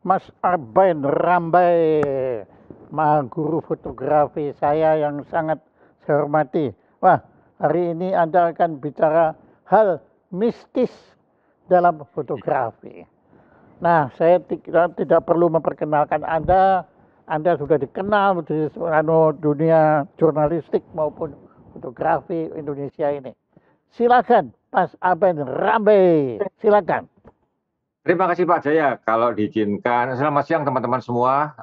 Mas Arbain Rambai, guru fotografi saya yang sangat saya hormati. Wah, hari ini Anda akan bicara hal mistis dalam fotografi. Nah, saya tidak perlu memperkenalkan Anda. Anda sudah dikenal di dunia jurnalistik maupun fotografi Indonesia ini. Silakan, Mas Arbain Rambai. Silakan. Terima kasih Pak Jaya, kalau diizinkan. Selamat siang teman-teman semua.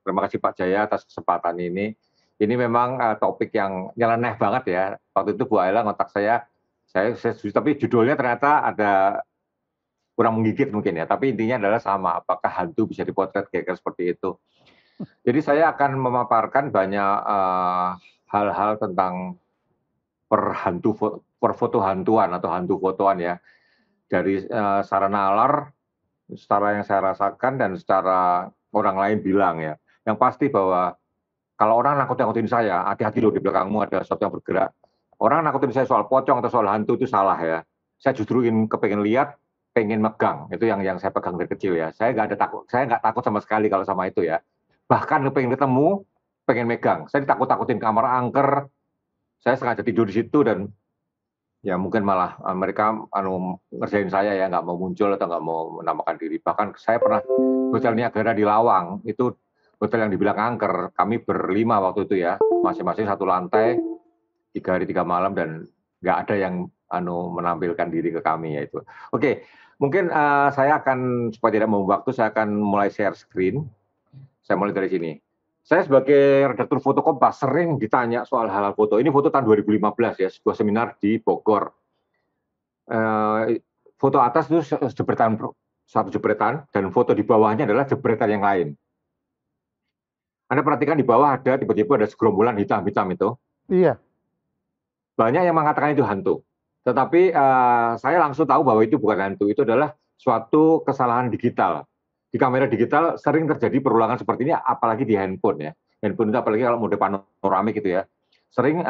Terima kasih Pak Jaya atas kesempatan ini. Ini memang topik yang nyeleneh banget ya. Waktu itu Bu Ayla ngontak saya setuju, tapi judulnya ternyata ada kurang menggigit mungkin ya. Tapi intinya adalah sama, apakah hantu bisa dipotret kira-kira seperti itu. Jadi saya akan memaparkan banyak hal-hal tentang perfoto hantuan atau hantu fotoan ya. Dari sarana nalar, secara yang saya rasakan dan secara orang lain bilang ya. Yang pasti bahwa kalau orang nakut-nakutin saya, hati-hati loh di belakangmu ada sesuatu yang bergerak. Orang nakutin saya soal pocong atau soal hantu itu salah ya. Saya justru kepengen lihat, pengen megang. Itu yang saya pegang dari kecil ya. Saya nggak takut sama sekali kalau sama itu ya. Bahkan pengen ketemu, pengen megang. Saya ditakut-takutin kamar angker. Saya sengaja tidur di situ dan ya mungkin malah mereka ngerjain saya ya, nggak mau muncul atau nggak mau menamakan diri. Bahkan saya pernah Hotel Niagara di Lawang, itu hotel yang dibilang angker. Kami berlima waktu itu ya, masing-masing satu lantai, 3 hari 3 malam, dan nggak ada yang menampilkan diri ke kami ya itu. Oke, mungkin saya akan, supaya tidak membuang waktu, saya akan mulai share screen. Saya mulai dari sini. Saya sebagai redaktur Foto Kompas sering ditanya soal hal-hal foto. Ini foto tahun 2015 ya, sebuah seminar di Bogor. Foto atas itu satu jebretan, dan foto di bawahnya adalah jebretan yang lain. Anda perhatikan di bawah ada tiba-tiba ada segerombolan hitam-hitam itu. Iya. Banyak yang mengatakan itu hantu. Tetapi saya langsung tahu bahwa itu bukan hantu, itu adalah suatu kesalahan digital. Di kamera digital sering terjadi perulangan seperti ini, apalagi di handphone ya. Handphone itu apalagi kalau mode panoramik gitu ya. Sering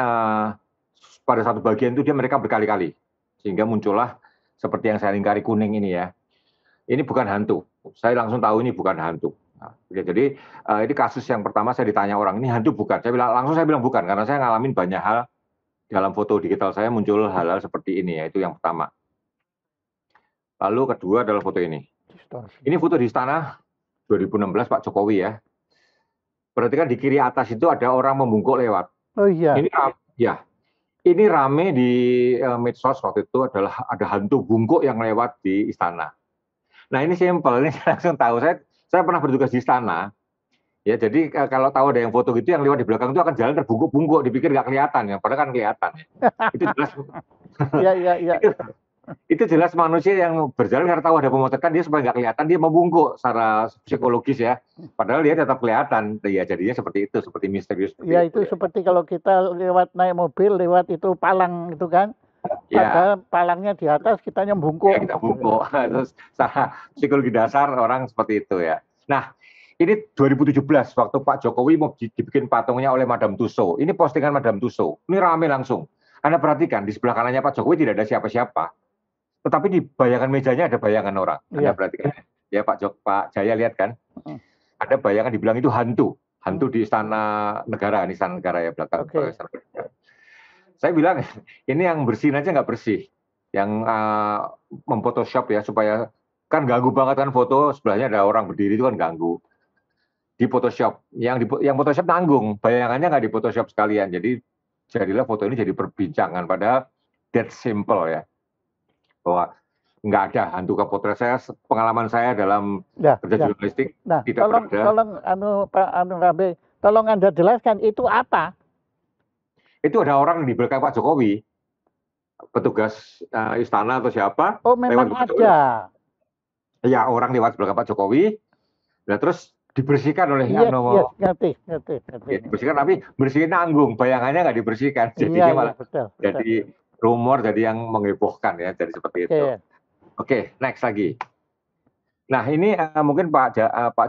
pada satu bagian itu mereka berkali-kali. Sehingga muncullah seperti yang saya lingkari kuning ini ya. Ini bukan hantu. Saya langsung tahu ini bukan hantu. Nah, jadi ini kasus yang pertama saya ditanya orang, ini hantu bukan? Langsung saya bilang bukan, karena saya ngalamin banyak hal dalam foto digital saya muncul hal-hal seperti ini ya. Itu yang pertama. Lalu kedua adalah foto ini. Ini foto di istana 2016 Pak Jokowi ya. Perhatikan di kiri atas itu ada orang membungkuk lewat. Oh iya. Ini rame di medsos waktu itu, adalah ada hantu bungkuk yang lewat di istana. Nah ini simpel, ini saya langsung tahu. Saya pernah bertugas di istana. Ya, jadi kalau tahu ada yang foto gitu, yang lewat di belakang itu akan jalan terbungkuk-bungkuk, dipikir nggak kelihatan ya, padahal kan kelihatan. Itu jelas. Iya. Itu jelas manusia yang berjalan karena tahu ada pemotretan, dia supaya nggak kelihatan, dia membungkuk secara psikologis ya. Padahal dia tetap kelihatan. Ya jadinya seperti itu, seperti misterius. Ya itu seperti kalau kita lewat naik mobil, lewat itu palang itu kan. Ya. Padahal palangnya di atas, kita membungkuk. Ya, kita bungkuk. Terus secara psikologi dasar orang seperti itu ya. Nah, ini 2017 waktu Pak Jokowi mau dibikin patungnya oleh Madame Tussauds. Ini postingan Madame Tussauds. Ini rame langsung. Anda perhatikan di sebelah kanannya Pak Jokowi tidak ada siapa-siapa. Tetapi di bayangan mejanya ada bayangan orang. Anda perhatikan. Ya Pak Jaya lihat kan. Ada bayangan dibilang itu hantu. Hantu di istana negara ya belakang. Okay. Saya bilang ini yang bersihin aja nggak bersih. Yang memphotoshop ya supaya, kan ganggu banget kan foto sebelahnya ada orang berdiri itu kan ganggu. Di Photoshop. Yang Photoshop tanggung. Bayangannya nggak di Photoshop sekalian. Jadi jadilah foto ini jadi perbincangan. Padahal that simple ya. Bahwa nggak ada hantu kepotret. Pengalaman saya dalam kerja jurnalistik tidak ada. Tolong Pak Rambai, tolong Anda jelaskan itu apa? Itu ada orang di belakang Pak Jokowi, petugas istana atau siapa. Oh memang ada. Ya orang lewat belakang Pak Jokowi. Nah terus dibersihkan oleh ngerti. Dibersihkan, tapi bersihin nanggung, bayangannya nggak dibersihkan. Jadinya malah jadi rumor, jadi yang menghebohkan ya, jadi seperti itu. Oke, next lagi. Nah ini mungkin Pak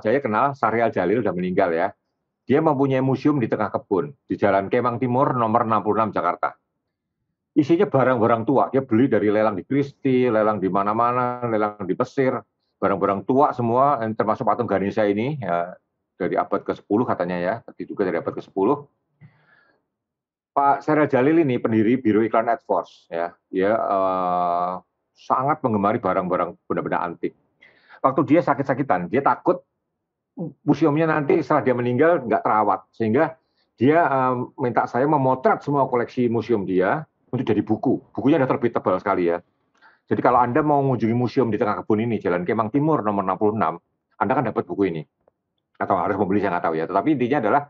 Jaya kenal, Syahrial Jalil udah meninggal ya. Dia mempunyai museum di tengah kebun, di Jalan Kemang Timur nomor 66 Jakarta. Isinya barang-barang tua, dia beli dari lelang di Christie, lelang di mana-mana, lelang di Mesir. barang-barang tua semua, termasuk patung Ganesha ini, ya, dari abad ke-10 katanya ya, diduga dari abad ke-10. Pak Syaril Jalil ini pendiri Biro Iklan Adforce, ya, dia sangat menggemari barang-barang benda-benda antik. Waktu dia sakit-sakitan, dia takut museumnya nanti setelah dia meninggal nggak terawat, sehingga dia minta saya memotret semua koleksi museum dia untuk jadi buku. Bukunya ada terbit tebal sekali ya. Jadi kalau Anda mau mengunjungi museum di tengah kebun ini, Jalan Kemang Timur nomor 66, Anda kan dapat buku ini. Atau harus membeli, saya nggak tahu ya. Tetapi intinya adalah,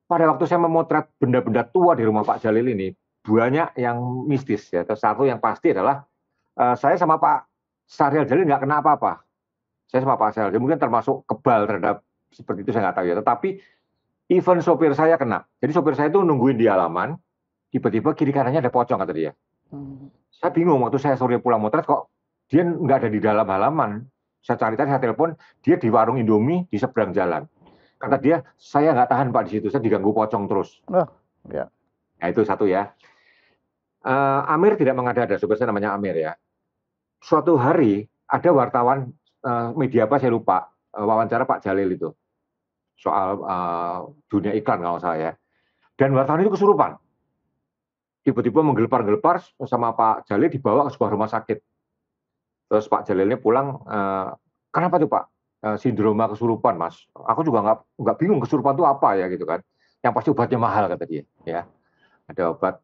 pada waktu saya memotret benda-benda tua di rumah Pak Jalil ini, banyak yang mistis ya. Satu yang pasti adalah, saya sama Pak Syaril Jalil nggak kena apa-apa. Saya sama Pak Syaril Jalil mungkin termasuk kebal terhadap seperti itu, saya nggak tahu ya. Tetapi even sopir saya kena. Jadi sopir saya itu nungguin di halaman, tiba-tiba kiri kanannya ada pocong kata dia. Saya bingung waktu saya sore pulang motret, kok dia nggak ada di dalam halaman. Saya cari tadi, saya telepon, dia di warung Indomie di seberang jalan. Kata dia, saya nggak tahan Pak di situ, saya diganggu pocong terus. Oh, ya. Nah itu satu ya. Amir tidak mengada-ada, sopir saya namanya Amir ya. Suatu hari ada wartawan media apa saya lupa, wawancara Pak Jalil itu soal dunia iklan kalau saya. Dan wartawan itu kesurupan. Tiba-tiba menggelepar-gelepar sama Pak Jalil, dibawa ke sebuah rumah sakit. Terus Pak Jalilnya pulang, kenapa tuh Pak? Sindroma kesurupan Mas. Aku juga nggak bingung kesurupan itu apa ya gitu kan. Yang pasti obatnya mahal kata dia. Ya, ada obat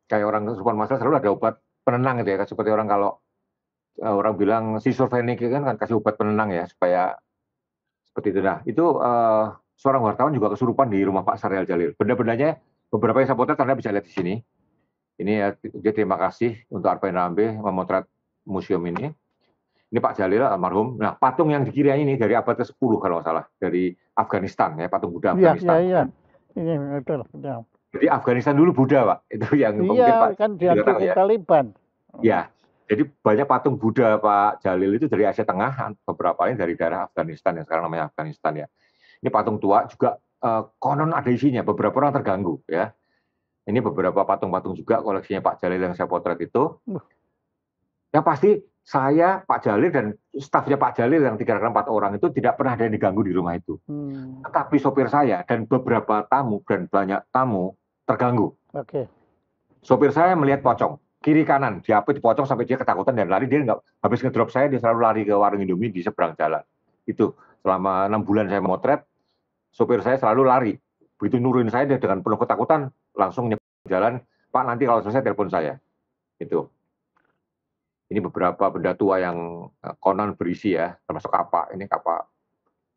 kayak orang kesurupan masalah selalu ada obat penenang gitu ya. Seperti orang kalau orang bilang schizophrenic kan kasih obat penenang ya supaya seperti itu. Nah itu seorang wartawan juga kesurupan di rumah Pak Syaril Jalil. Benda-bendanya beberapa yang saya potret Anda bisa lihat di sini. Ini ya, dia terima kasih untuk Arpain Rambe memotret museum ini. Ini Pak Jalil almarhum. Nah, patung yang di kiri ini dari abad ke-10 kalau nggak salah, dari Afghanistan ya, patung Buddha Afghanistan. Iya. Ini betul. Ya. Jadi Afghanistan dulu Buddha, Pak. Itu yang mungkin Pak kan diambil ke Taliban. Ya, jadi banyak patung Buddha Pak Jalil itu dari Asia Tengah, beberapa lain dari daerah Afghanistan yang sekarang namanya Afghanistan ya. Ini patung tua juga konon ada isinya, beberapa orang terganggu ya. Ini beberapa patung-patung juga koleksinya Pak Jalil yang saya potret itu. Yang pasti saya, Pak Jalil dan stafnya Pak Jalil yang 3-4 orang itu tidak pernah ada yang diganggu di rumah itu. Tetapi sopir saya dan beberapa tamu dan banyak tamu terganggu. Oke. Sopir saya melihat pocong kiri kanan, dia dipocong sampai dia ketakutan dan lari. Dia nggak habis ngedrop saya, dia selalu lari ke warung Indomie di seberang jalan. Itu selama 6 bulan saya motret, sopir saya selalu lari. Begitu nurunin saya, dia dengan penuh ketakutan langsung nyebrang jalan. Pak, nanti kalau selesai telepon saya. Itu. Ini beberapa benda tua yang konon berisi ya, termasuk kapak. Ini kapak.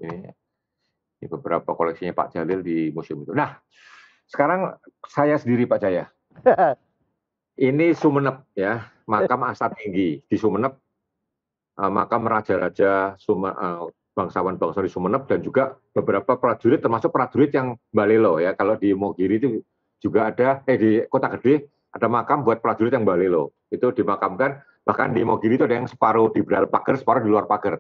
Ini beberapa koleksinya Pak Jalil di museum itu. Nah, sekarang saya sendiri Pak Jaya. Ini Sumeneb ya, makam Asta Tinggi di Sumeneb, makam raja-raja bangsawan-bangsawan di Sumeneb dan juga beberapa prajurit termasuk prajurit yang Balelo ya. Kalau di Mogiri itu juga ada di Kota Gede ada makam buat prajurit yang Balelo. Itu dimakamkan, bahkan di Mogiri itu ada yang separuh di dalam pagar, separuh di luar pagar.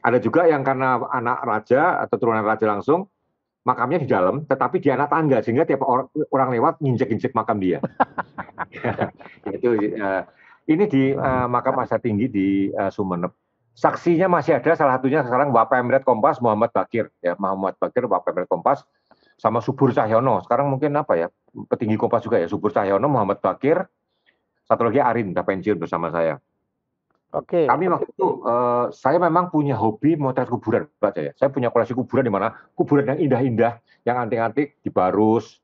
Ada juga yang karena anak raja atau turunan raja langsung, makamnya di dalam, tetapi di anak tangga sehingga tiap orang lewat nginjek-injek makam dia. Ini di makam Asta Tinggi di Sumeneb. Saksinya masih ada, salah satunya sekarang Wapemret Kompas Muhammad Bakir ya, Muhammad Bakir Wapemret Kompas sama Subur Cahyono. Sekarang mungkin apa ya, petinggi Kompas juga ya, Subur Cahyono, Muhammad Bakir, satu lagi Arin, udah pensiun bersama saya. Oke. Kami waktu itu, saya memang punya hobi motret kuburan, Pak Jaya. Saya punya koleksi kuburan di mana kuburan yang indah-indah, yang antik-antik di Barus,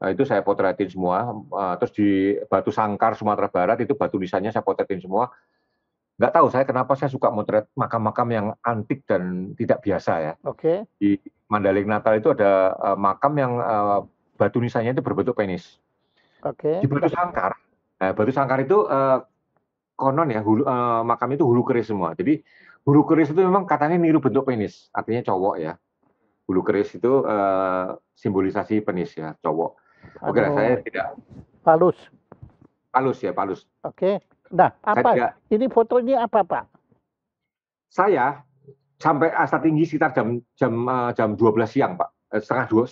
itu saya potretin semua. Terus di Batu Sangkar Sumatera Barat itu batu nisannya saya potretin semua. Nggak tahu saya kenapa saya suka motret makam-makam yang antik dan tidak biasa ya. Oke. Di Mandailing Natal itu ada makam yang batu nisannya itu berbentuk penis. Oke. Di Batu Sangkar, Batu Sangkar itu konon ya, makam itu hulu keris semua. Jadi hulu keris itu memang katanya niru bentuk penis, artinya cowok ya. Hulu keris itu simbolisasi penis ya, cowok. Oke lah, saya tidak. Palus. Palus ya, palus. Oke. Nah, apa? Ini foto ini apa, Pak? Saya sampai Asta Tinggi sekitar jam 12 siang, Pak. Setengah 1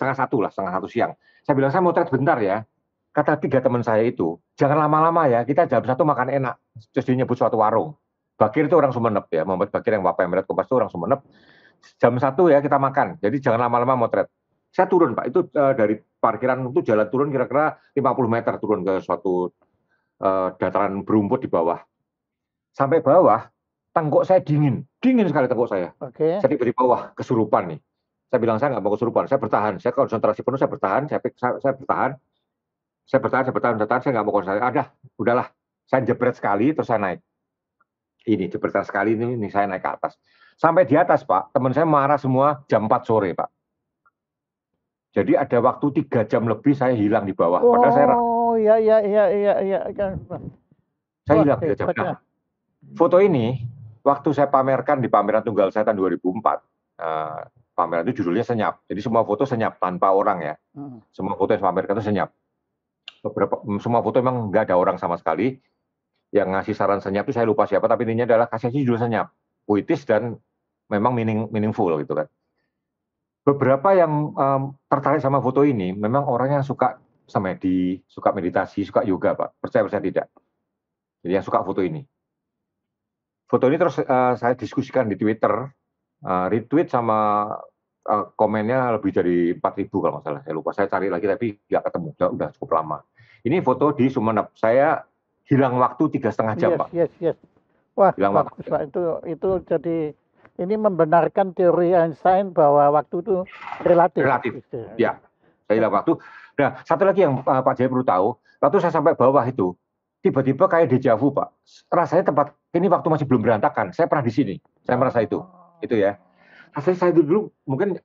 siang. Saya bilang saya mau motret bentar ya. Kata 3 teman saya itu, jangan lama-lama ya, kita jam 1 makan enak. Terus dia nyebut suatu warung. Bakir itu orang Sumeneb ya, Muhammad Bakir yang Wapemret Kompas itu orang Sumeneb. Jam 1 ya kita makan, jadi jangan lama-lama motret. Saya turun Pak, itu dari parkiran itu jalan turun kira-kira 50 meter turun ke suatu dataran berumput di bawah. Sampai bawah, tenggok saya dingin sekali tenggok saya. Oke. Saya tiba-tiba wah kesurupan nih. Saya bilang saya nggak mau kesurupan, saya bertahan, saya konsentrasi penuh, saya bertahan, saya bertahan, saya nggak mau konsentrasi. Udahlah, saya jebret sekali, terus saya naik. Ini jebret sekali ini saya naik ke atas. Sampai di atas Pak, teman saya marah semua jam 4 sore Pak. Jadi ada waktu 3 jam lebih saya hilang di bawah. Padahal saya iya. Saya hilang 3 jam. Nah, foto ini waktu saya pamerkan di pameran tunggal saya tahun 2004. Pameran itu judulnya Senyap. Jadi semua foto senyap tanpa orang ya. Semua foto yang saya pamerkan itu senyap. Semua foto memang nggak ada orang sama sekali. Yang ngasih saran senyap itu saya lupa siapa, tapi intinya adalah kasih judul senyap, puitis dan memang meaningful gitu kan. Beberapa yang tertarik sama foto ini memang orang yang suka semedi, suka meditasi, suka yoga Pak. Percaya tidak. Jadi yang suka foto ini. Foto ini terus saya diskusikan di Twitter, retweet sama komennya lebih dari 4.000 kalau nggak salah. Saya lupa, saya cari lagi tapi nggak ketemu, udah cukup lama. Ini foto di Sumeneb. Saya hilang waktu 3,5 jam Pak. Yes. Wah, bagus Pak. Itu jadi ini membenarkan teori Einstein bahwa waktu itu relatif. Ya, saya hilang waktu. Nah, satu lagi yang Pak Jaya perlu tahu, waktu saya sampai bawah itu, tiba-tiba kayak dejavu Pak. Rasanya tempat ini waktu masih belum berantakan. Saya pernah di sini, saya merasa itu ya. Rasanya saya dulu mungkin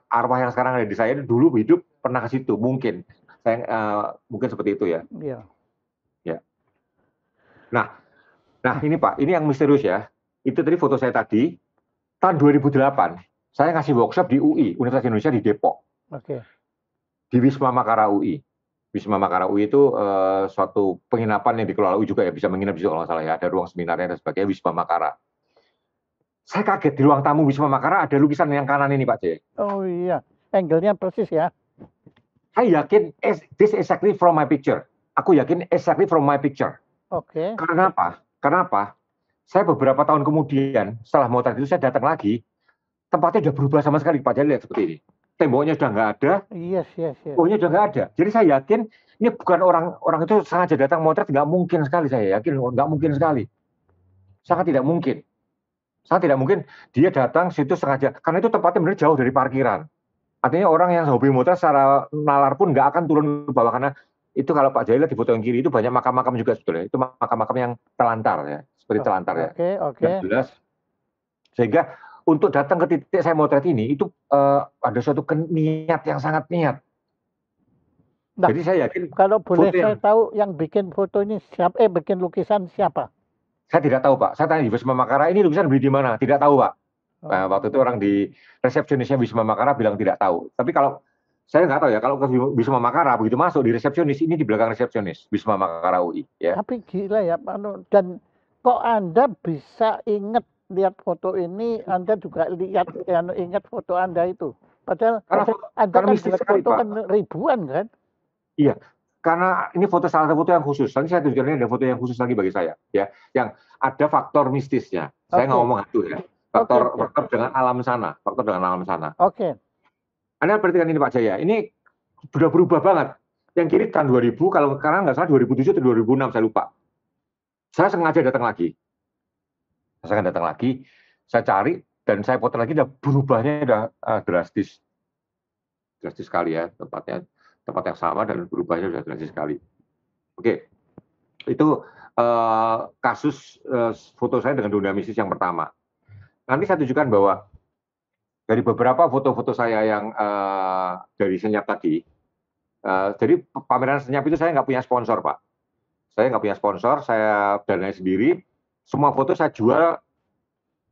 arwah yang sekarang ada di saya dulu hidup pernah ke situ, mungkin. Saya mungkin seperti itu ya. Iya. Ya. Nah ini Pak, ini yang misterius ya. Itu tadi foto saya tadi, tahun 2008, saya ngasih workshop di UI, Universitas Indonesia di Depok. Oke. Di Wisma Makara UI. Wisma Makara UI itu suatu penginapan yang dikelola UI juga ya, bisa menginap di situ kalau nggak salah ya, ada ruang seminarnya dan sebagainya, Wisma Makara. Saya kaget di ruang tamu Wisma Makara ada lukisan yang kanan ini Pak Jaya. Oh iya, angle-nya persis ya. Saya yakin this exactly from my picture. Aku yakin exactly from my picture. Oke. Karena apa? Saya beberapa tahun kemudian setelah motret itu saya datang lagi, tempatnya sudah berubah sama sekali Pak Jaya, lihat seperti ini. Temboknya sudah nggak ada, Yes. pohonnya sudah nggak ada. Jadi saya yakin ini bukan orang itu sengaja datang motret, nggak mungkin sekali saya yakin, nggak mungkin sekali. Sangat tidak mungkin dia datang situ sengaja, karena itu tempatnya benar jauh dari parkiran. Artinya orang yang hobi motret secara nalar pun nggak akan turun ke bawah, karena itu kalau Pak Jaya lihat di foto yang kiri itu banyak makam-makam juga sebetulnya. Itu makam-makam yang telantar ya, seperti telantar ya. Oke. Jelas. Sehingga untuk datang ke titik saya motret ini itu ada suatu niat yang sangat niat. Nah, jadi saya yakin kalau boleh saya tahu yang bikin foto ini siapa? Bikin lukisan siapa? Saya tidak tahu Pak. Saya tanya di Wisma Makara, ini lukisan beli di mana? Tidak tahu Pak. Waktu itu orang di resepsionisnya Wisma Makara bilang tidak tahu. Tapi kalau saya nggak tahu ya, kalau ke Wisma Makara begitu masuk di resepsionis, ini di belakang resepsionis Wisma Makara UI ya. Tapi gila ya Pak. Dan kok Anda bisa ingat lihat foto ini, Anda juga ingat foto Anda itu. Padahal Anda kan lihat foto kan ribuan kan? Iya, karena ini salah satu foto yang khusus. Nanti saya tunjukkan ada foto yang khusus lagi bagi saya ya, yang ada faktor mistisnya. Saya nggak ngomong hantu ya. Faktor dengan alam sana, Oke. Anda perhatikan ini Pak Jaya, ini sudah berubah banget. Yang kiri tahun 2000, kalau sekarang nggak salah 2007 atau 2006, saya lupa. Saya sengaja datang lagi. Saya cari, dan saya foto lagi, berubahnya udah drastis. Drastis sekali ya, tempat yang sama dan berubahnya sudah drastis sekali. Oke, itu kasus foto saya dengan dunia mistis yang pertama. Nanti saya tunjukkan bahwa dari beberapa foto-foto saya yang dari Senyap tadi, jadi pameran Senyap itu saya nggak punya sponsor Pak. Saya nggak punya sponsor, saya danai sendiri. Semua foto saya jual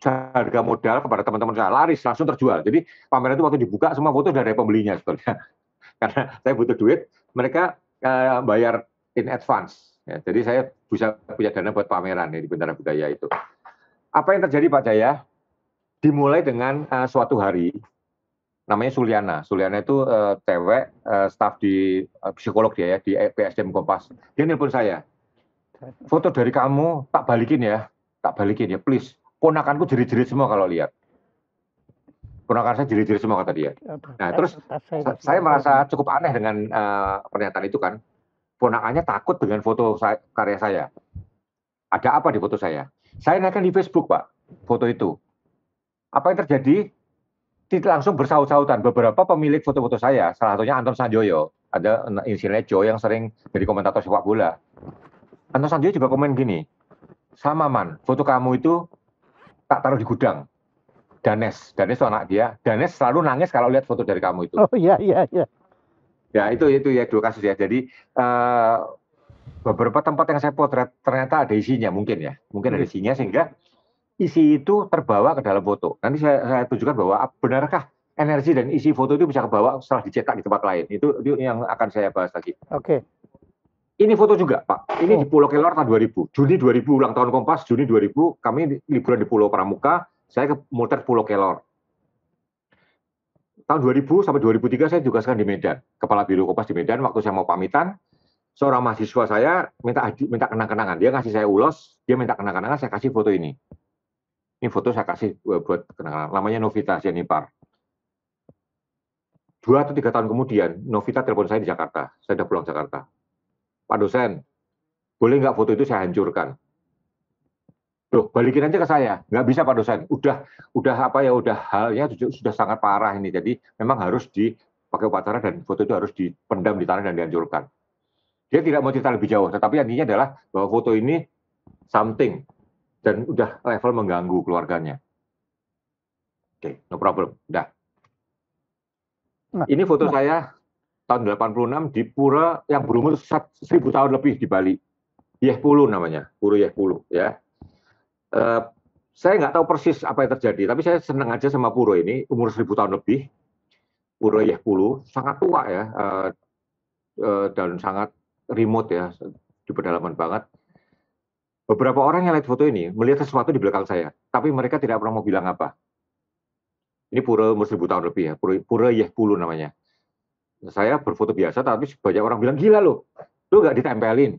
harga modal kepada teman-teman saya, laris, langsung terjual. Jadi pameran itu waktu dibuka, semua foto sudah ada pembelinya sebetulnya. Karena saya butuh duit, mereka bayar in advance. Ya, jadi saya bisa punya dana buat pameran di Bintara Budaya itu. Apa yang terjadi Pak Jaya? Dimulai dengan suatu hari, namanya Suliana. Suliana itu cewek, staf di psikolog dia ya, di PSDM Kompas. Dia nelpon saya, foto dari kamu tak balikin ya. tak balikin ya, please. Ponakanku jerit-jerit semua kalau lihat. Ponakan saya jerit-jerit semua kata dia. Nah, terus saya merasa cukup aneh dengan pernyataan itu kan. Ponakannya takut dengan foto karya saya. Ada apa di foto saya? Saya naikkan di Facebook, Pak, foto itu. Apa yang terjadi? Tidak langsung bersaut-sautan. Beberapa pemilik foto-foto saya, salah satunya Anton Sanjoyo, ada inisialnya Jo yang sering jadi komentator sepak bola. Anton Sanjoyo juga komen gini, sama Man, foto kamu itu tak taruh di gudang. Danes itu anak dia. Danes selalu nangis kalau lihat foto dari kamu itu. Oh iya. Ya itu ya 2 kasus ya. Jadi beberapa tempat yang saya potret ternyata ada isinya mungkin ada isinya sehingga isi itu terbawa ke dalam foto. Nanti saya tunjukkan bahwa benarkah energi dan isi foto itu bisa kebawa setelah dicetak di tempat lain. Itu yang akan saya bahas lagi. Oke. Ini foto juga, Pak. Ini di Pulau Kelor tahun 2000. Juni 2000 ulang tahun Kompas, Juni 2000 kami liburan di Pulau Pramuka, saya ke motret Pulau Kelor. Tahun 2000 sampai 2003 saya juga sekarang di Medan. Kepala Biro Kompas di Medan, waktu saya mau pamitan, seorang mahasiswa saya minta kenang-kenangan. Dia ngasih saya ulos, dia minta kenang-kenangan, saya kasih foto ini. Ini foto saya kasih buat kenangan. Namanya Novita Jenipar. 2 atau 3 tahun kemudian, Novita telepon saya di Jakarta. Saya sudah pulang Jakarta. Pak dosen, boleh nggak foto itu saya hancurkan? Loh, balikin aja ke saya. Nggak bisa Pak dosen. Udah halnya sudah sangat parah ini. Jadi memang harus dipakai upacara dan foto itu harus dipendam di tanah dan dihancurkan. Dia tidak mau cerita lebih jauh, tetapi artinya adalah bahwa foto ini something dan udah level mengganggu keluarganya. Oke, no problem. Udah. Ini foto saya tahun 86 di pura yang berumur 1000 tahun lebih di Bali. Yehpulu namanya, Pura Yehpulu ya. Saya nggak tahu persis apa yang terjadi, tapi saya senang aja sama pura ini, umur 1000 tahun lebih. Pura Yehpulu sangat tua ya, dan sangat remote ya, di pedalaman banget. Beberapa orang yang lihat foto ini melihat sesuatu di belakang saya, tapi mereka tidak pernah mau bilang apa. Ini pura umur 1000 tahun lebih ya, Pura Yehpulu namanya. Saya berfoto biasa, tapi banyak orang bilang, gila lo nggak ditempelin.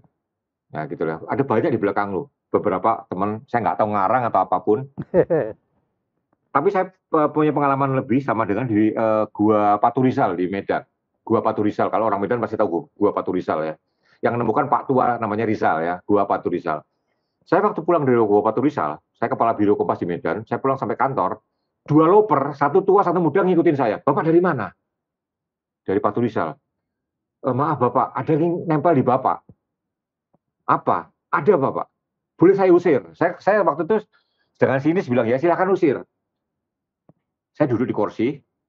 Nah gitu lah, ada banyak di belakang lo. Beberapa teman, saya nggak tahu ngarang atau apapun. Tapi saya punya pengalaman lebih sama dengan di Gua Paturizal di Medan. Gua Paturizal, kalau orang Medan pasti tahu Gua Paturizal ya. Yang menemukan Pak Tua namanya Rizal ya, Gua Paturizal. Saya waktu pulang dari Gua Paturizal, saya kepala Biro Kompas di Medan, saya pulang sampai kantor, 2 loper, 1 tua, 1 muda ngikutin saya. Bapak dari mana? Dari Paturizal. Maaf Bapak, ada yang nempel di Bapak. Apa? Ada Bapak. Boleh saya usir? Saya waktu itu dengan sinis bilang, ya silakan usir. Saya duduk di kursi,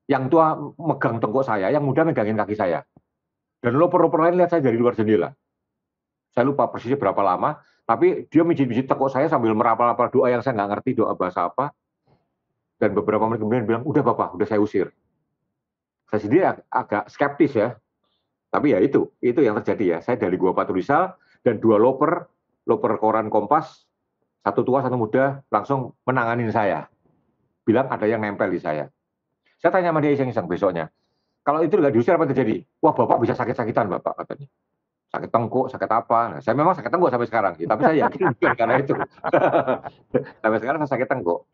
yang tua megang tengkuk saya, yang muda megangin kaki saya. Dan loper-loper lain lihat saya dari luar jendela. Saya lupa persisnya berapa lama, tapi dia mijit-mijit tengkuk saya sambil merapal-rapal doa yang saya nggak ngerti, doa bahasa apa. Dan beberapa menit kemudian bilang, udah Bapak, udah saya usir. Saya sendiri agak skeptis ya. Tapi ya itu yang terjadi ya. Saya dari Gua Paturizal dan 2 loper koran Kompas, 1 tua, 1 muda, langsung menanganin saya. Bilang ada yang nempel di saya. Saya tanya sama dia iseng-iseng besoknya, kalau itu nggak diusir apa terjadi? Wah Bapak bisa sakit-sakitan Bapak katanya. Sakit tengkuk, sakit apa. Nah, saya memang sakit tengkuk sampai sekarang, tapi saya yakin bukan karena itu. Sampai sekarang saya sakit tengkuk.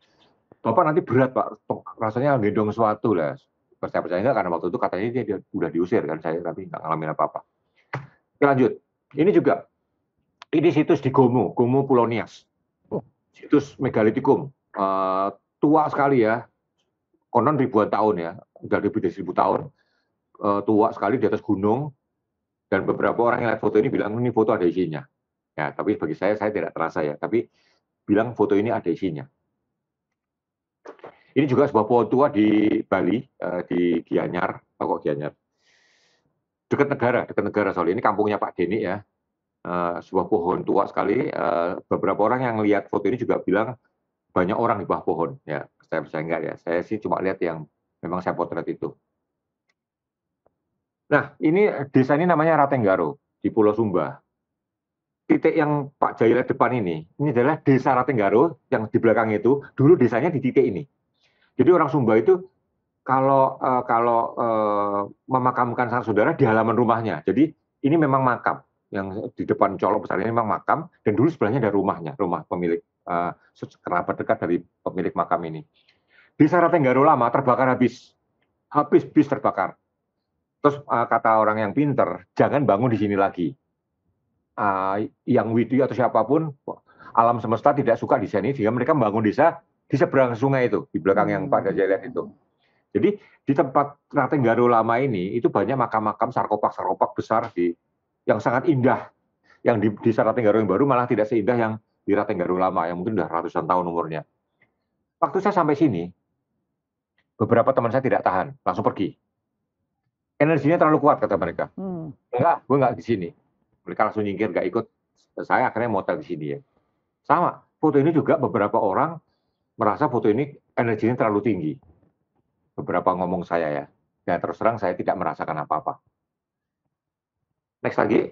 Bapak nanti berat Pak, rasanya gendong sesuatu lah. Percaya enggak, karena waktu itu katanya dia udah diusir kan, saya tapi nggak ngalamin apa-apa. Oke, lanjut. Ini juga, ini situs di Gomo Pulau Nias. Situs megalitikum, tua sekali ya, konon ribuan tahun ya, udah lebih dari 1000 tahun, tua sekali di atas gunung, dan beberapa orang yang lihat foto ini bilang ini foto ada isinya. Ya, tapi bagi saya tidak terasa ya, tapi bilang foto ini ada isinya. Ini juga sebuah pohon tua di Bali, di Gianyar, kok Gianyar. Dekat negara soalnya ini kampungnya Pak Deni ya. Sebuah pohon tua sekali. Beberapa orang yang lihat foto ini juga bilang banyak orang di bawah pohon. Ya, saya percaya enggak ya. Saya sih cuma lihat yang memang saya potret itu. Nah, ini desa ini namanya Ratenggaro di Pulau Sumba. Titik yang Pak Jaya lihat depan ini adalah desa Ratenggaro yang di belakang itu. Dulu desanya di titik ini. Jadi orang Sumba itu kalau memakamkan sang saudara di halaman rumahnya. Jadi ini memang makam yang di depan colok besar ini memang makam, dan dulu sebelahnya ada rumahnya, rumah pemilik kerabat dekat dari pemilik makam ini. Di Saratenggaro Lama terbakar habis bis terbakar. Terus kata orang yang pinter, jangan bangun di sini lagi. Yang Widi atau siapapun, alam semesta tidak suka di sini, sehingga mereka membangun desa di seberang sungai itu, di belakang yang pada saya lihat itu. Jadi di tempat Saratenggaro Lama ini itu banyak makam-makam sarkopak besar yang sangat indah. Yang di Saratenggaro yang baru malah tidak seindah yang di Saratenggaro Lama yang mungkin sudah ratusan tahun umurnya. Waktu saya sampai sini, beberapa teman saya tidak tahan, langsung pergi. Energinya terlalu kuat kata mereka. Enggak, gue enggak di sini. Mereka langsung nyingkir, enggak ikut. Saya akhirnya motel di sini ya. Sama, foto ini juga beberapa orang merasa foto ini energinya terlalu tinggi. Beberapa ngomong saya ya. Dan terus terang saya tidak merasakan apa-apa. Next lagi,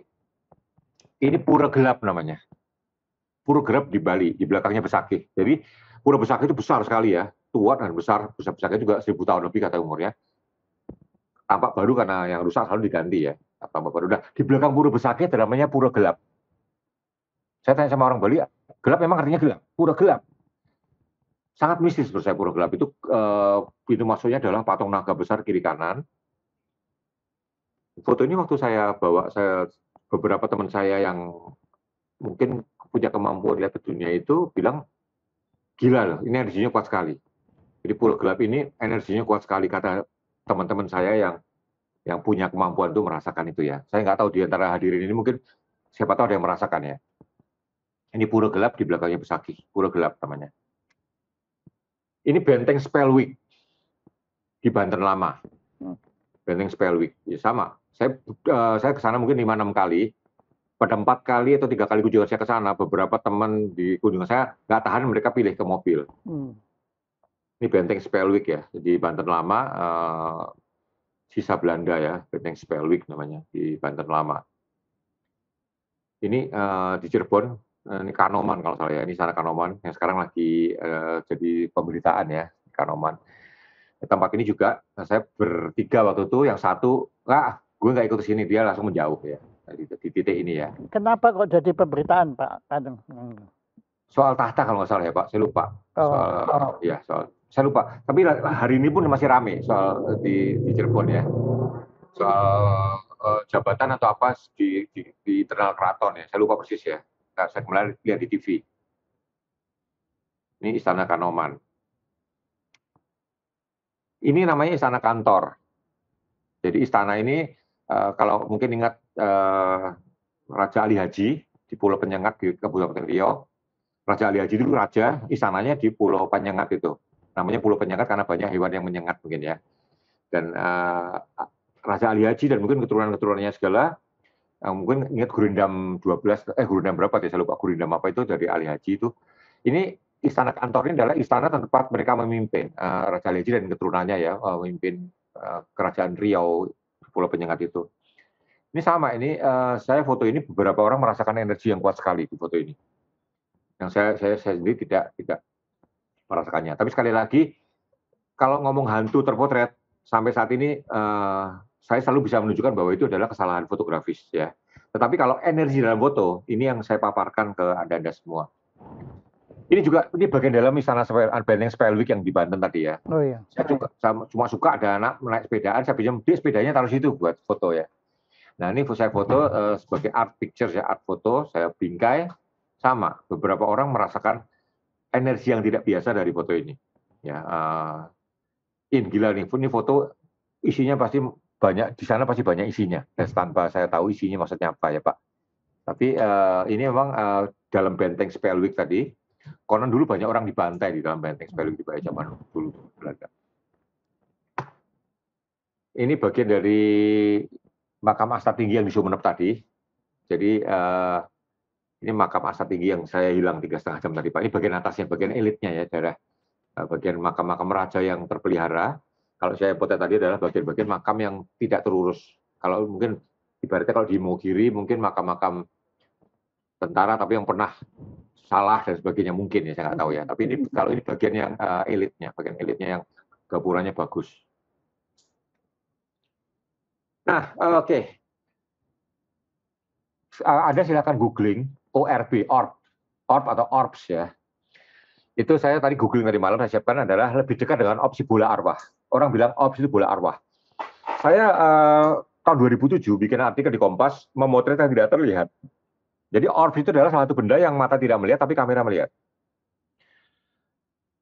ini pura gelap namanya. Pura gelap di Bali, di belakangnya Besakih. Jadi pura Besakih itu besar sekali ya, tua dan besar. Besakih juga 1000 tahun lebih kata umurnya. Tampak baru karena yang rusak selalu diganti ya. Tampak baru. Nah, di belakang pura Besakih ada namanya pura gelap. Saya tanya sama orang Bali, gelap memang artinya gelap, pura gelap. Sangat mistis menurut saya pura gelap itu. Pintu masuknya adalah patung naga besar kiri kanan. Foto ini waktu saya bawa, beberapa teman saya yang mungkin punya kemampuan lihat ke dunia itu bilang, gila loh, ini energinya kuat sekali. Jadi pura gelap ini energinya kuat sekali, kata teman-teman saya yang punya kemampuan itu merasakan itu ya. Saya nggak tahu di antara hadirin ini mungkin siapa tahu ada yang merasakan ya. Ini pura gelap di belakangnya Besakih, pura gelap namanya. Ini benteng Spellwick di Banten Lama. Benteng Spellwick, ya sama. Saya ke sana mungkin 5-6 kali. Pada 4 kali atau 3 kali kunjungan saya ke sana, beberapa teman di kunjungan saya nggak tahan, mereka pilih ke mobil. Ini benteng Spellwick ya, di Banten Lama, sisa Belanda ya, benteng Spellwick namanya, di Banten Lama. Ini di Cirebon, ini Kanoman kalau salah ya, ini sana Kanoman, yang sekarang lagi jadi pemberitaan ya, Kanoman. Tempat ini juga, saya bertiga waktu itu, yang satu, gue nggak ikut ke sini, dia langsung menjauh ya, di titik ini ya. Kenapa kok jadi pemberitaan Pak Kaneng? Soal tahta kalau nggak salah ya Pak, saya lupa. Saya lupa. Tapi hari ini pun masih rame soal di Cirebon ya. Soal jabatan atau apa di internal keraton ya. Saya lupa persis ya. Nah, saya kemarin lihat di TV. Ini Istana Kanoman. Ini namanya Istana Kantor. Jadi istana ini kalau mungkin ingat Raja Ali Haji di Pulau Penyengat di Kabupaten Riau. Raja Ali Haji itu raja, istananya di Pulau Penyengat itu. Namanya Pulau Penyengat karena banyak hewan yang menyengat mungkin ya. Dan Raja Ali Haji dan mungkin keturunan-keturunannya segala, mungkin ingat Gurindam 12, Gurindam berapa ya, saya lupa, Gurindam apa itu dari Ali Haji itu. Ini Istana Kantor ini adalah istana tempat mereka memimpin, Raja Ali Haji dan keturunannya ya, memimpin kerajaan Riau, Pulau Penyengat itu. Ini sama, ini saya foto ini beberapa orang merasakan energi yang kuat sekali di foto ini. Yang saya sendiri tidak merasakannya. Tapi sekali lagi, kalau ngomong hantu terpotret, sampai saat ini saya selalu bisa menunjukkan bahwa itu adalah kesalahan fotografis ya. Tetapi kalau energi dalam foto, ini yang saya paparkan ke Anda semua. Ini juga bagian dalam istana benteng Spellwick yang di Banten tadi ya. Oh iya. Saya cuma suka ada anak naik sepedaan, saya pinjam dia sepedanya taruh situ buat foto ya. Nah ini saya foto sebagai art picture ya, art foto, saya bingkai. Sama, beberapa orang merasakan energi yang tidak biasa dari foto ini. Ya, gila nih, ini foto isinya pasti banyak, di sana pasti banyak isinya. Dan tanpa saya tahu isinya maksudnya apa ya Pak. Tapi ini memang dalam benteng Spellwick tadi, konon dulu banyak orang dibantai di dalam benteng Spellwick di zaman dulu Belanda. Ini bagian dari makam asta tinggi yang di Sumeneb tadi. Jadi ini makam asta tinggi yang saya hilang 3,5 jam tadi Pak. Ini bagian atasnya, bagian elitnya ya, daerah bagian makam-makam raja yang terpelihara. Kalau saya potret tadi adalah bagian-bagian makam yang tidak terurus. Kalau mungkin ibaratnya kalau di Mogiri mungkin makam-makam tentara tapi yang pernah salah dan sebagainya mungkin ya, saya nggak tahu ya. Tapi ini kalau ini bagian yang elitnya, bagian elitnya yang gapuranya bagus. Nah, oke. Anda silakan googling ORB, orb atau orbs ya. Itu saya tadi googling tadi malam, saya siapkan adalah lebih dekat dengan opsi bola arwah. Orang bilang opsi itu bola arwah. Saya tahun 2007 bikin artikel di Kompas memotret yang tidak terlihat. Jadi orbs itu adalah salah satu benda yang mata tidak melihat tapi kamera melihat.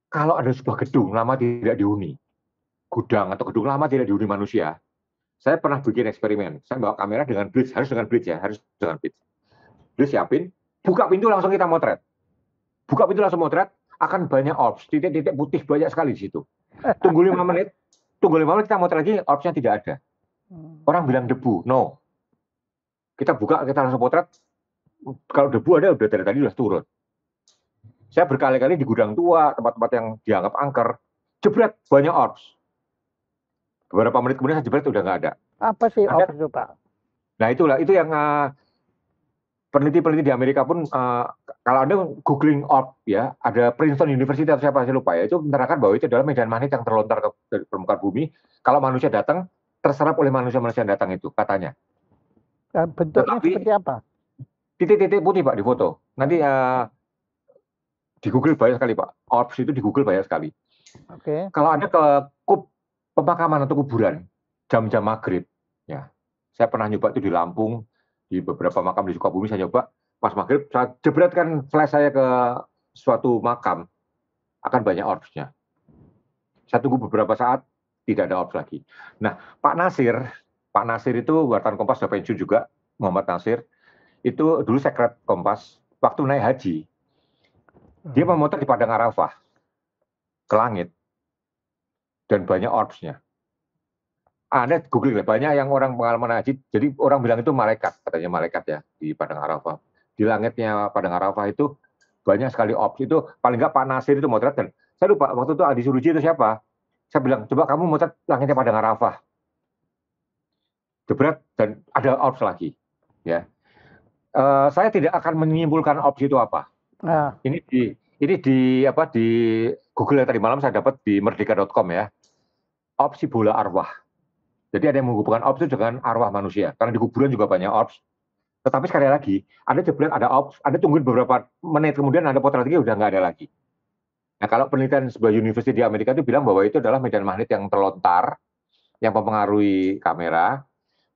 Kalau ada sebuah gedung lama tidak dihuni, gudang atau gedung lama tidak dihuni manusia, saya pernah bikin eksperimen. Saya bawa kamera dengan blitz, harus dengan blitz ya, harus dengan blitz. Blitz siapin, buka pintu langsung kita motret. Buka pintu langsung motret, akan banyak orbs, titik-titik putih banyak sekali di situ. Tunggu 5 menit kita motret lagi, orbsnya tidak ada. Orang bilang debu, no. Kita buka, kita langsung potret, kalau debu ada udah dari tadi udah turun. Saya berkali-kali di gudang tua, tempat-tempat yang dianggap angker, jebret banyak orbs. Beberapa menit kemudian saya jebret udah nggak ada. Apa sih orbs itu, Pak? Nah itulah, itu yang peneliti-peneliti di Amerika pun, kalau Anda googling orb ya, ada Princeton University atau siapa saya lupa ya, itu menerangkan bahwa itu adalah medan magnet yang terlontar ke permukaan bumi. Kalau manusia datang, terserap oleh manusia-manusia yang datang itu, katanya. Dan bentuknya seperti apa? Titik-titik putih Pak di foto. Nanti di Google banyak sekali Pak. Orbs itu di Google banyak sekali. Oke. Kalau Anda ke pemakaman atau kuburan, jam-jam maghrib, ya, saya pernah nyoba itu di Lampung, di beberapa makam di Sukabumi saya nyoba, pas maghrib, saya jebretkan flash saya ke suatu makam, akan banyak orbsnya. Saya tunggu beberapa saat, tidak ada orbs lagi. Nah, Pak Nasir itu wartawan Kompas sudah pensiun juga, Muhammad Nasir, itu dulu sekret Kompas, waktu naik haji, dia memotret di Padang Arafah, ke langit, dan banyak orbsnya. Anda googling, banyak yang orang pengalaman haji, jadi orang bilang itu malaikat, katanya malaikat ya, di Padang Arafah. Di langitnya Padang Arafah itu banyak sekali orbs, itu paling nggak Pak Nasir itu motret, dan saya lupa, waktu itu Adi Suruji itu siapa? Saya bilang, coba kamu motret langitnya Padang Arafah. Jebret, dan ada orbs lagi. Ya. Saya tidak akan menyimpulkan orbs itu apa. Nah. Ini di Google tadi malam saya dapat di merdeka.com ya. Opsi bola arwah. Jadi ada yang menghubungkan orbs itu dengan arwah manusia. Karena di kuburan juga banyak orbs. Tetapi sekali lagi, Anda jebret ada orbs, Anda tungguin beberapa menit kemudian Anda potret lagi udah nggak ada lagi. Nah kalau penelitian sebuah universitas di Amerika itu bilang bahwa itu adalah medan magnet yang terlontar, yang mempengaruhi kamera.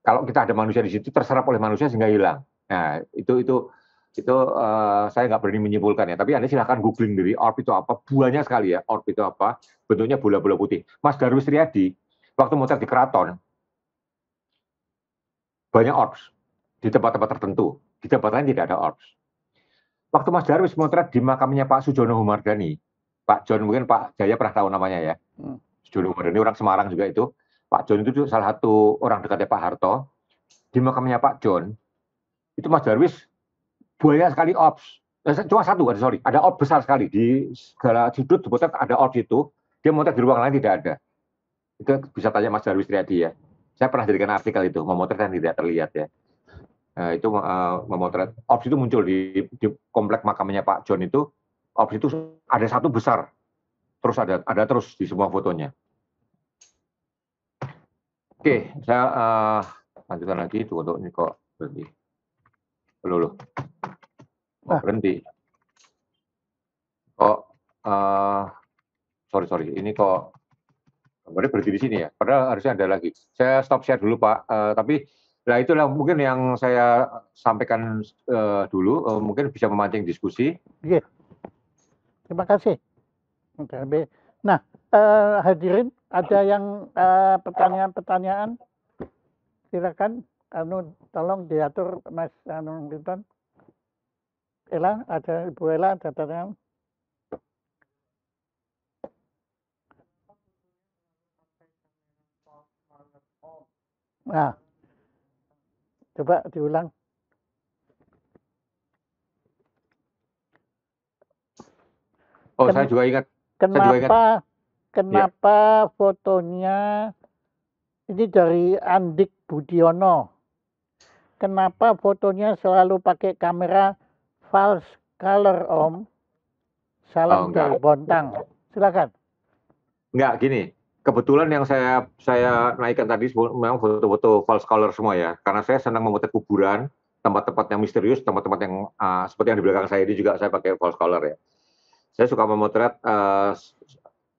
Kalau kita ada manusia di situ terserap oleh manusia sehingga hilang. Nah itu saya nggak berani menyimpulkan ya. Tapi Anda silahkan googling diri orb itu apa. Banyak sekali ya orb itu apa. Bentuknya bola-bola putih. Mas Darwis Riyadi waktu motret di keraton banyak orbs di tempat-tempat tertentu. Di tempat lain tidak ada orbs. Waktu Mas Darwis motret di makamnya Pak Sujono Humardani, Pak John mungkin Pak Jaya pernah tahu namanya ya. Sujono Humardani orang Semarang juga itu. Pak John itu salah satu orang dekatnya Pak Harto. Di makamnya Pak John, itu Mas Darwis banyak sekali orbs. Cuma satu, ada orbs besar sekali. Di segala sudut sebutnya ada orbs itu, dia motret di ruang lain tidak ada. Itu bisa tanya Mas Darwis Riyadi ya. Saya pernah jadikan artikel itu, memotret yang tidak terlihat ya. Itu memotret, orbs itu muncul di komplek makamnya Pak John itu, orbs itu ada satu besar. Terus ada terus di semua fotonya. Oke, saya lanjutkan lagi itu untuk ini kok berhenti. Loh. Berhenti. Kok sorry, ini kok berhenti di sini ya. Padahal harusnya ada lagi. Saya stop share dulu Pak. Tapi nah itulah mungkin yang saya sampaikan dulu. Mungkin bisa memancing diskusi. Iya. Terima kasih. Nah, hadirin ada yang pertanyaan-pertanyaan? Silakan, tolong diatur Mas Rinton. Ella, ada Ibu Ella, ada pertanyaan? Nah, coba diulang. Saya juga ingat. Kenapa fotonya ini dari Andik Budiono? Kenapa fotonya selalu pakai kamera false color Om? Salam dari Bontang. Silakan. Enggak, gini. Kebetulan yang saya naikkan tadi memang foto-foto false color semua ya. Karena saya senang memotret kuburan, tempat-tempat yang misterius, tempat-tempat yang seperti yang di belakang saya ini juga saya pakai false color ya. Saya suka memotret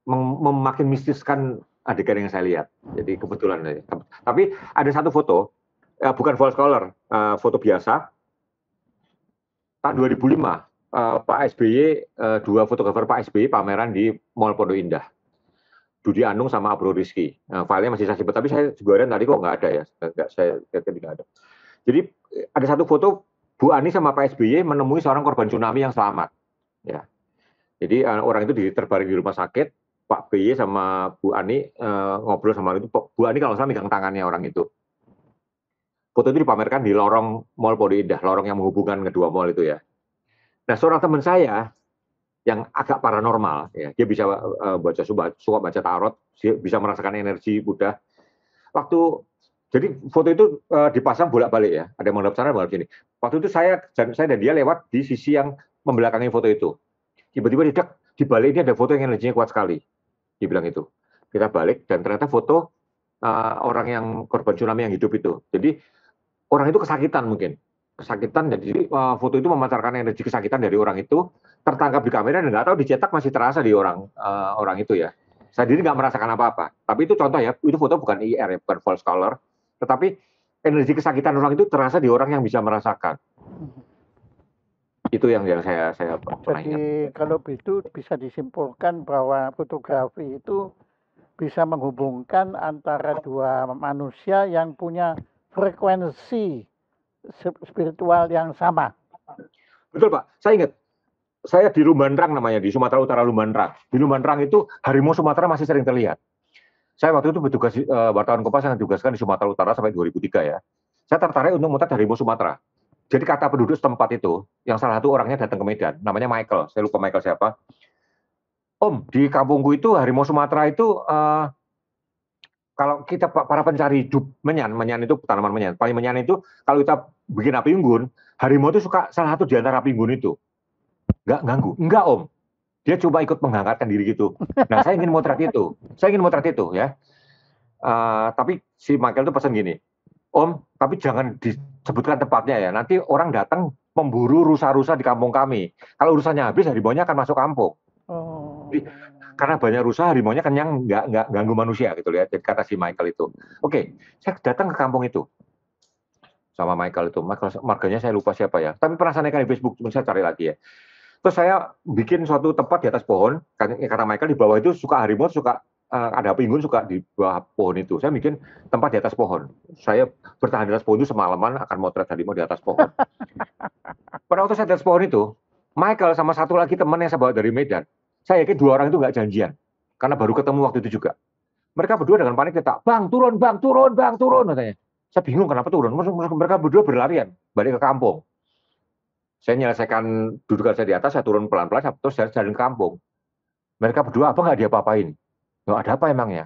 memakin mistiskan adegan yang saya lihat. Jadi kebetulan. Tapi ada satu foto, bukan false color, foto biasa. Tahun 2005, Pak SBY, dua fotografer Pak SBY pameran di Mall Pondok Indah. Dudi Anung sama Abro Rizky. Filenya masih saya simpan, tapi saya juga tadi kok nggak ada ya. Saya nggak ada. Jadi ada satu foto Bu Ani sama Pak SBY menemui seorang korban tsunami yang selamat. Ya. Jadi orang itu terbaring di rumah sakit, Pak BY sama Bu Ani ngobrol sama orang itu. Bu Ani kalau salah megang tangannya orang itu. Foto itu dipamerkan di lorong Mall Pondok Indah, lorong yang menghubungkan kedua mall itu ya. Nah, seorang teman saya yang agak paranormal, ya, dia bisa suka baca tarot, bisa merasakan energi Buddha. Jadi foto itu dipasang bolak-balik ya, ada yang menghadap sana, menghadap sini. Waktu itu saya dan dia lewat di sisi yang membelakangi foto itu. Tiba-tiba di balik ini ada foto yang energinya kuat sekali. Dia bilang itu. Kita balik dan ternyata foto orang yang korban tsunami yang hidup itu. Jadi orang itu kesakitan mungkin. Kesakitan, jadi foto itu memancarkan energi kesakitan dari orang itu, tertangkap di kamera dan nggak tahu dicetak masih terasa di orang itu ya. Saya sendiri nggak merasakan apa-apa. Tapi itu contoh ya, itu foto bukan IR ya, bukan false color, tetapi energi kesakitan orang itu terasa di orang yang bisa merasakan. Itu yang saya pernah ingat. Jadi kalau itu bisa disimpulkan bahwa fotografi itu bisa menghubungkan antara dua manusia yang punya frekuensi spiritual yang sama. Betul Pak, saya ingat. Saya di Lumbanrang namanya, di Sumatera Utara Lumbanrang. Di Lumbanrang itu harimau Sumatera masih sering terlihat. Saya waktu itu bertugas wartawan Kompas yang ditugaskan di Sumatera Utara sampai 2003 ya. Saya tertarik untuk memotret harimau Sumatera. Jadi kata penduduk setempat itu, yang salah satu orangnya datang ke Medan, namanya Michael. Saya lupa Michael siapa. Om, di kampungku itu harimau Sumatera itu kalau kita para pencari hidup menyan itu tanaman menyan. Paling menyan itu kalau kita bikin api unggun, harimau itu suka salah satu di antara api unggun itu. Nggak ganggu. Enggak Om. Dia coba ikut menghangatkan diri gitu. Nah saya ingin motret itu. Ya. Tapi si Michael itu pesan gini, Om, tapi jangan disebutkan tempatnya ya. Nanti orang datang memburu rusa-rusa di kampung kami. Kalau urusannya habis, harimaunya akan masuk kampung. Jadi, karena banyak rusa, harimaunya kenyang, nggak ganggu manusia gitu ya. Jadi kata si Michael itu. Oke, saya datang ke kampung itu sama Michael itu. Marganya saya lupa siapa ya. Tapi pernah saya naikkan di Facebook, cuma saya cari lagi ya. Terus saya bikin suatu tempat di atas pohon. Kata Michael di bawah itu suka harimau, suka ada api unggun suka di bawah pohon itu. Saya bikin tempat di atas pohon. Saya bertahan di atas pohon itu semalaman akan motret harimau di atas pohon. Pada waktu saya di atas pohon itu, Michael sama satu lagi teman yang saya bawa dari Medan. Saya yakin dua orang itu nggak janjian. Karena baru ketemu waktu itu juga. Mereka berdua dengan panik kita, Bang, turun, katanya. Saya bingung kenapa turun. Mereka berdua berlarian, balik ke kampung. Saya menyelesaikan dudukan saya di atas, saya turun pelan-pelan, terus saya jalan ke kampung. Mereka berdua, apa nggak diapa-apain? Loh, ada apa emangnya?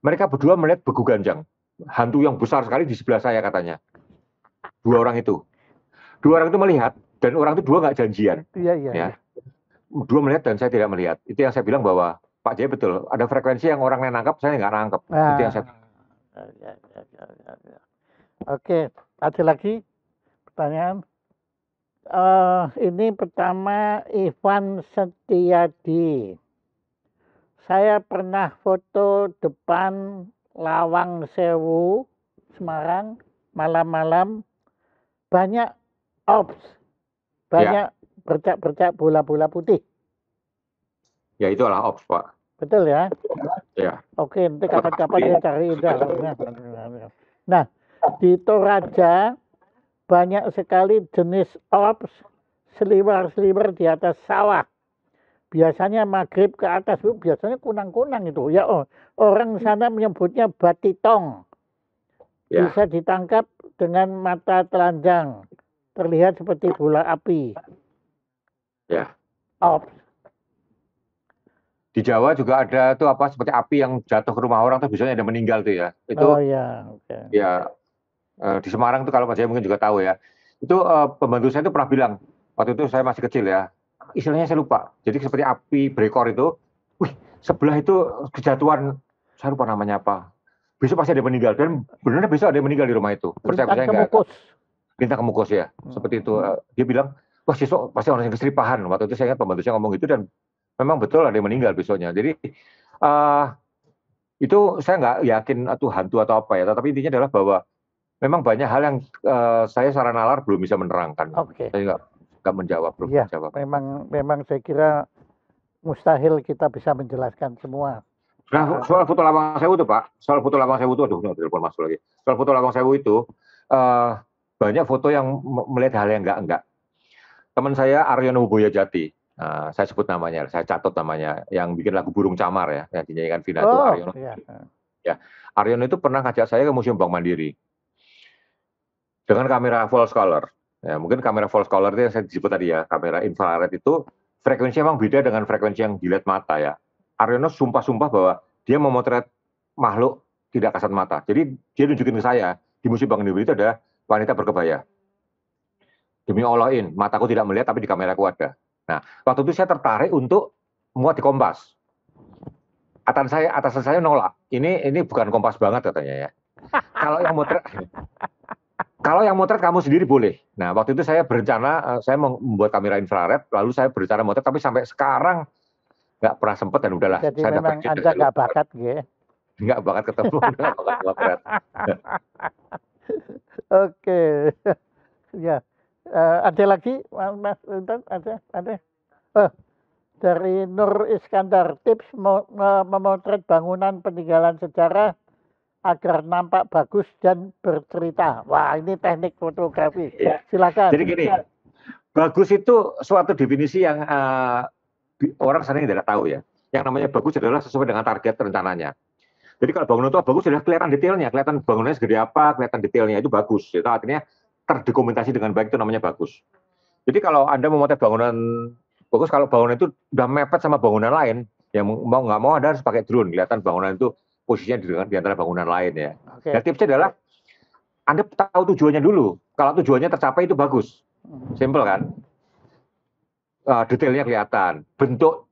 Mereka berdua melihat begu ganjang. Hantu yang besar sekali di sebelah saya katanya. Dua orang itu melihat, dan orang itu dua nggak janjian. Iya. Dua melihat dan saya tidak melihat. Itu yang saya bilang bahwa Pak Jaya betul. Ada frekuensi yang orang yang nangkap, saya nggak nangkep. Itu yang saya. Oke, ada lagi pertanyaan? Ini pertama Ivan Setiadi. Saya pernah foto depan Lawang Sewu, Semarang, malam-malam. Banyak orbs, banyak bercak-bercak bola-bola putih. Ya itulah orbs Pak. Betul ya? Ya. Oke, nanti kapan-kapan saya cari. Nah, di Toraja banyak sekali jenis orbs seliwer-seliwer di atas sawah. Biasanya maghrib ke atas, biasanya kunang-kunang itu. Ya, orang sana menyebutnya batitong. Ya. Bisa ditangkap dengan mata telanjang. Terlihat seperti bola api. Ya. Orbs. Di Jawa juga ada tuh apa seperti api yang jatuh ke rumah orang tuh biasanya ada meninggal tuh ya. Itu. Oh ya. Okay. Ya. Di Semarang tuh kalau Mas Jaya mungkin juga tahu ya. Itu pembantu saya itu pernah bilang waktu itu saya masih kecil ya. Istilahnya saya lupa. Jadi seperti api brekor itu. Wih, sebelah itu kejatuhan. Saya lupa namanya apa. Besok pasti ada meninggal dan benar besok ada yang meninggal di rumah itu. Bintang kemukus. Bintang kemukus ya. Seperti itu. Dia bilang, wah besok pasti orang yang keseripahan. Waktu itu saya ingat pembantu saya ngomong gitu dan memang betul ada yang meninggal besoknya. Jadi itu saya nggak yakin itu hantu atau apa ya, tetapi intinya adalah bahwa memang banyak hal yang saya secara nalar belum bisa menerangkan. Oke. Saya nggak menjawab, belum Iya, menjawab. memang saya kira mustahil kita bisa menjelaskan semua. Nah, soal foto Lawang Sewu itu Pak, soal foto Lawang Sewu itu, aduh, telepon masuk lagi. Soal foto Lawang Sewu itu, banyak foto yang melihat hal yang enggak. Teman saya Aryono Wibowo Jati, saya sebut namanya, saya catat namanya, yang bikin lagu Burung Camar ya, yang dinyanyikan Vina itu Aryono. Iya. Ya, Aryono itu pernah ngajak saya ke Museum Bank Mandiri dengan kamera false color. Ya, mungkin kamera false color itu yang saya disebut tadi ya, kamera infrared itu frekuensinya memang beda dengan frekuensi yang dilihat mata ya. Aryono sumpah-sumpah bahwa dia memotret makhluk tidak kasat mata. Jadi dia nunjukin ke saya, di Museum Bank Mandiri itu ada wanita berkebaya. Demi Allahin, mataku tidak melihat tapi di kameraku ada. Nah, waktu itu saya tertarik untuk muat di Kompas. Atasan saya nolak. Ini bukan Kompas banget katanya ya. Kalau yang motret kamu sendiri boleh. Nah, waktu itu saya berencana, saya membuat kamera infrared, lalu saya berencana motret, tapi sampai sekarang nggak pernah sempat dan udahlah. Jadi saya memang Anda nggak bakat, ya? Nggak bakat ketemu, nggak bakat motret. Oke, ya. Ada lagi, Mas Untan? Ada? Dari Nur Iskandar, tips memotret bangunan peninggalan sejarah agar nampak bagus dan bercerita. Wah, ini teknik fotografi. Ya. Silakan. Jadi gini, bagus itu suatu definisi yang orang sering tidak tahu ya. Yang namanya bagus adalah sesuai dengan target rencananya. Jadi kalau bangunan itu bagus adalah kelihatan detailnya, kelihatan bangunannya segede apa, kelihatan detailnya itu bagus. Itu artinya terdokumentasi dengan baik, itu namanya bagus. Jadi kalau Anda memotret bangunan bagus, kalau bangunan itu udah mepet sama bangunan lain, yang mau nggak mau Anda harus pakai drone, kelihatan bangunan itu posisinya di antara bangunan lain ya. Okay. Nah, tipsnya adalah Anda tahu tujuannya dulu. Kalau tujuannya tercapai itu bagus, simple kan? Detailnya kelihatan, bentuk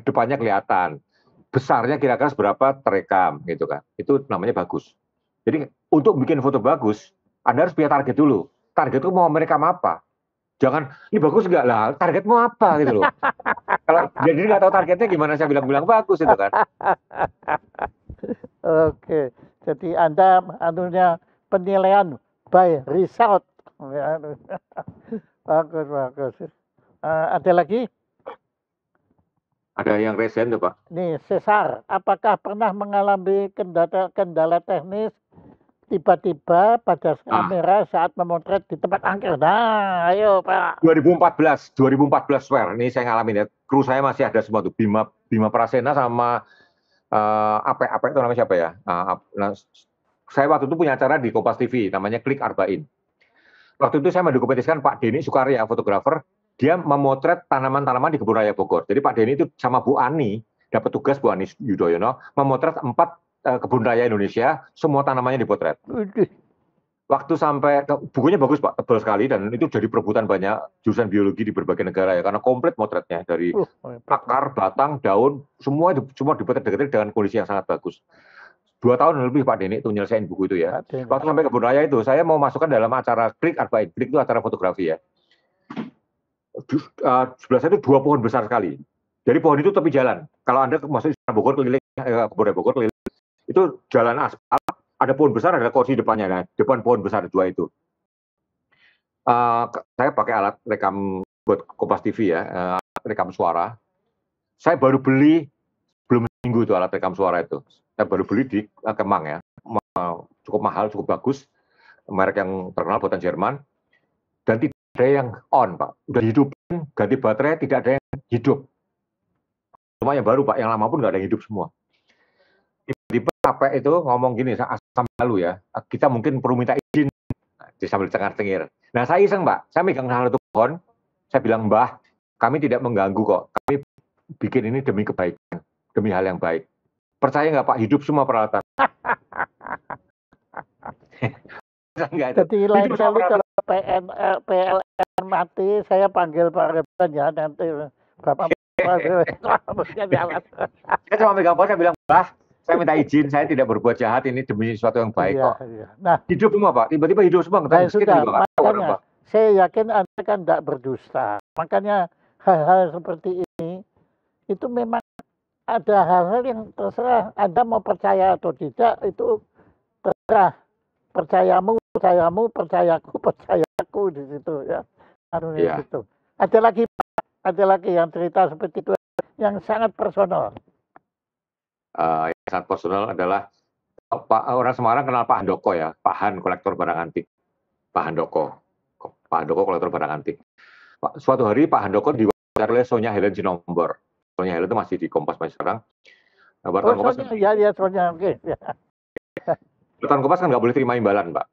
depannya kelihatan, besarnya kira-kira seberapa terekam gitu kan. Itu namanya bagus. Jadi untuk bikin foto bagus, Anda harus punya target dulu. Target itu mau merekam apa? Jangan ini bagus enggak lah, targetmu apa gitu loh. Kalau jadi nggak tahu targetnya gimana saya bilang bagus itu kan. Oke, jadi Anda anunya penilaian by result. Bagus. Ada lagi? Ada yang resen tuh Pak. Nih, Cesar, apakah pernah mengalami kendala teknis tiba-tiba pada kamera saat memotret di tempat angker? Nah, ayo Pak. 2014 swear, ini saya ngalamin ya. Kru saya masih ada semua tuh, Bima Prasena sama apa itu namanya siapa ya? Saya waktu itu punya acara di Kompas TV, namanya Klik Arbain. Waktu itu saya mendokumentasikan Pak Denny Sukarya, fotografer, dia memotret tanaman-tanaman di Kebun Raya Bogor. Jadi Pak Denny itu sama Bu Ani, dapat tugas Bu Ani Yudhoyono, memotret 4 kebun raya Indonesia, semua tanamannya dipotret. Waktu sampai bukunya bagus Pak, tebal sekali dan itu jadi perebutan banyak jurusan biologi di berbagai negara ya, karena komplit motretnya dari akar, batang, daun, semua dipotret dengan kondisi yang sangat bagus. 2 tahun lebih Pak Denny itu nyelesain buku itu ya. Waktu sampai kebun raya itu, saya mau masukkan dalam acara Klik Arbain. Klik itu acara fotografi ya. Sebelah saya itu 2 pohon besar sekali. Jadi pohon itu tepi jalan. Kalau Anda masuk di Bogor keliling, kebun raya Bogor keliling, itu jalan aspal, ada pohon besar, ada kursi depannya. Nah, depan pohon besar 2 itu. Saya pakai alat rekam buat Kompas TV ya, rekam suara. Saya baru beli, belum seminggu itu alat rekam suara itu. Saya baru beli di Kemang ya, cukup mahal, cukup bagus, merek yang terkenal buatan Jerman, dan tidak ada yang on Pak. Udah dihidupin, ganti baterai, tidak ada yang hidup. Cuma yang baru Pak, yang lama pun nggak ada yang hidup semua. Tiba-tiba capek itu ngomong gini, sampai lalu ya, kita mungkin perlu minta izin, sambil cengar-cengir. Nah saya iseng Mbak, saya megang salah satu pohon, saya bilang Mbah, kami tidak mengganggu kok, kami bikin ini demi kebaikan, demi hal yang baik. Percaya nggak Pak, hidup semua peralatan. Jadi lain kali kalau PLN mati, saya panggil Pak Rebon ya, nanti Bapak saya cuma megang pohon, saya bilang Mbah, saya minta izin, saya tidak berbuat jahat, ini demi sesuatu yang baik kok. Iya. Nah, hidup semua Pak, tiba-tiba hidup semua. Makanya saya yakin Anda kan tidak berdusta. Makanya hal-hal seperti ini itu memang ada hal-hal yang terserah Anda mau percaya atau tidak, itu terserah. Percayamu, percayaku, percayaku di situ ya. Anunya Iya. gitu. Ada lagi yang cerita seperti itu yang sangat personal. Yang sangat personal adalah orang Semarang kenal Pak Handoko ya, Pak Han kolektor barang antik. Pak Handoko kolektor barang antik. Suatu hari Pak Handoko diwawancara oleh Sonya Helen Sinombor. Sonya Helen itu masih di Kompas masih sekarang. Oh, Sonya, ya, Sonya, oke. Ya. Wartawan Kompas kan nggak boleh terima imbalan, Pak.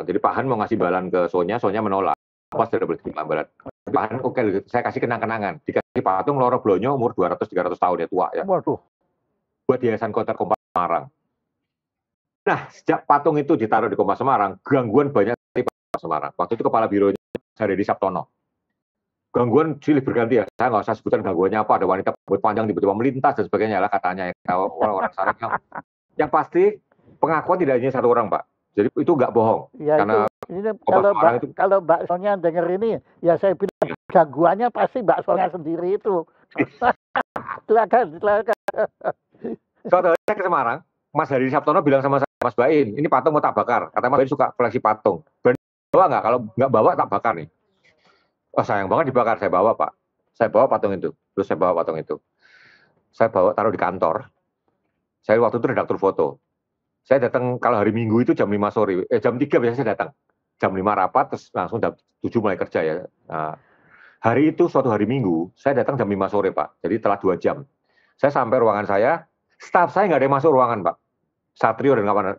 Jadi Pak Han mau ngasih imbalan ke Sonya menolak. Kompas tidak boleh terima imbalan. Pak Han, oke, saya kasih kenang-kenangan. Dikasih patung Loro Blonyo umur 200-300 tahun ya, tua ya. Waduh. Buat Yayasan Kota Kompas Semarang. Nah, sejak patung itu ditaruh di Kompas Semarang, gangguan banyak di Kompas Semarang. Waktu itu kepala bironya Haryadi Sabtono. Gangguan silih berganti ya, saya nggak usah sebutkan gangguannya apa, ada wanita rambut panjang tiba-tiba melintas dan sebagainya lah katanya ya, orang-orang sarang. Yang pasti pengakuan tidak hanya satu orang, Pak. Jadi itu nggak bohong. Ya, karena kalau Mbak Sonya denger ini, ya saya bilang gangguannya pasti Mbak Sonya sendiri itu. Silakan. Suatu hari saya ke Semarang, Mas Haryadi Sabtono bilang sama saya, Mas Bain, ini patung mau tak bakar. Katanya Mas Bain suka koleksi patung. Berani bawa nggak? Kalau nggak bawa tak bakar nih. Oh, sayang banget dibakar. Saya bawa, Pak. Saya bawa patung itu. Terus saya bawa patung itu. Saya bawa taruh di kantor. Saya waktu itu redaktur foto. Saya datang kalau hari Minggu itu jam 5 sore. Jam 3 biasanya saya datang. Jam 5 rapat, terus langsung jam 7 mulai kerja ya. Nah, hari itu suatu hari Minggu, saya datang jam 5 sore, Pak. Jadi telah 2 jam. Saya sampai ruangan saya, staf saya nggak ada yang masuk ruangan, Pak. Satrio dan kawan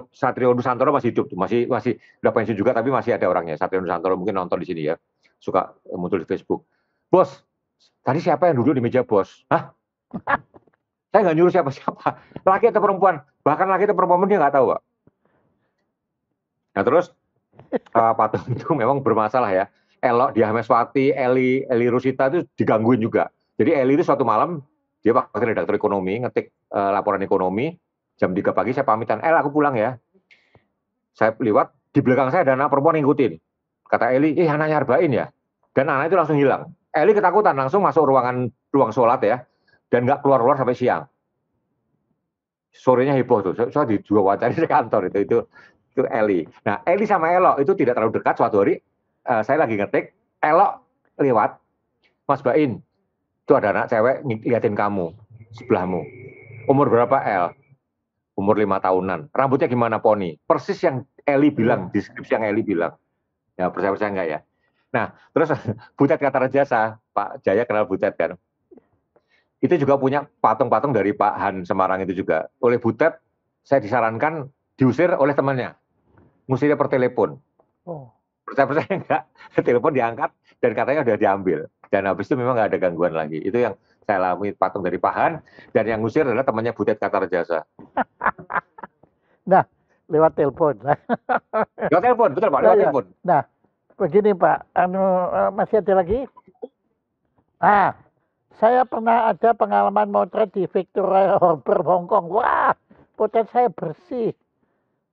Satrio Nusantoro masih hidup, masih udah pensiun juga tapi masih ada orangnya. Satrio Nusantoro mungkin nonton di sini ya. Suka muncul di Facebook. Bos, tadi siapa yang duduk di meja bos? Hah? Saya nggak nyuruh siapa-siapa. Laki atau perempuan. Bahkan laki atau perempuan dia nggak tahu, Pak. Nah terus, patung itu memang bermasalah ya. Elok, Diah Meswati, Eli Rusita itu digangguin juga. Jadi Eli itu suatu malam, dia pakai redaktur ekonomi, ngetik laporan ekonomi, jam 3 pagi saya pamitan, aku pulang ya. Saya lewat, di belakang saya ada anak perempuan ngikutin. Kata Eli, anaknya Arbain ya. Dan anak itu langsung hilang. Eli ketakutan, langsung masuk ruang sholat ya. Dan nggak keluar-keluar sampai siang. Sorenya heboh tuh, saya di dua wawancara di kantor itu Eli. Nah, Eli sama Elok itu tidak terlalu dekat. Suatu hari, saya lagi ngetik, Elok lewat, Mas Bain, itu ada anak cewek liatin kamu, sebelahmu. Umur berapa El? Umur 5 tahunan. Rambutnya gimana poni? Persis yang Eli bilang, deskripsi yang Eli bilang. Ya percaya enggak ya? Nah, terus Butet Katarajasa, Pak Jaya kenal Butet kan? Itu juga punya patung-patung dari Pak Han Semarang itu juga. Oleh Butet, saya disarankan diusir oleh temannya. Ngusirnya per telepon. Percaya enggak? Telepon diangkat dan katanya udah diambil. Dan habis itu memang nggak ada gangguan lagi. Itu yang saya alami patung dari Pak Han. Dan yang ngusir adalah temannya Butet Katarajasa. Nah, lewat telepon. Lewat telepon, betul Pak, lewat telepon. Nah, begini Pak, masih ada lagi? Saya pernah ada pengalaman motret di Victoria Harbour, Hong Kong. Wah, potret saya bersih.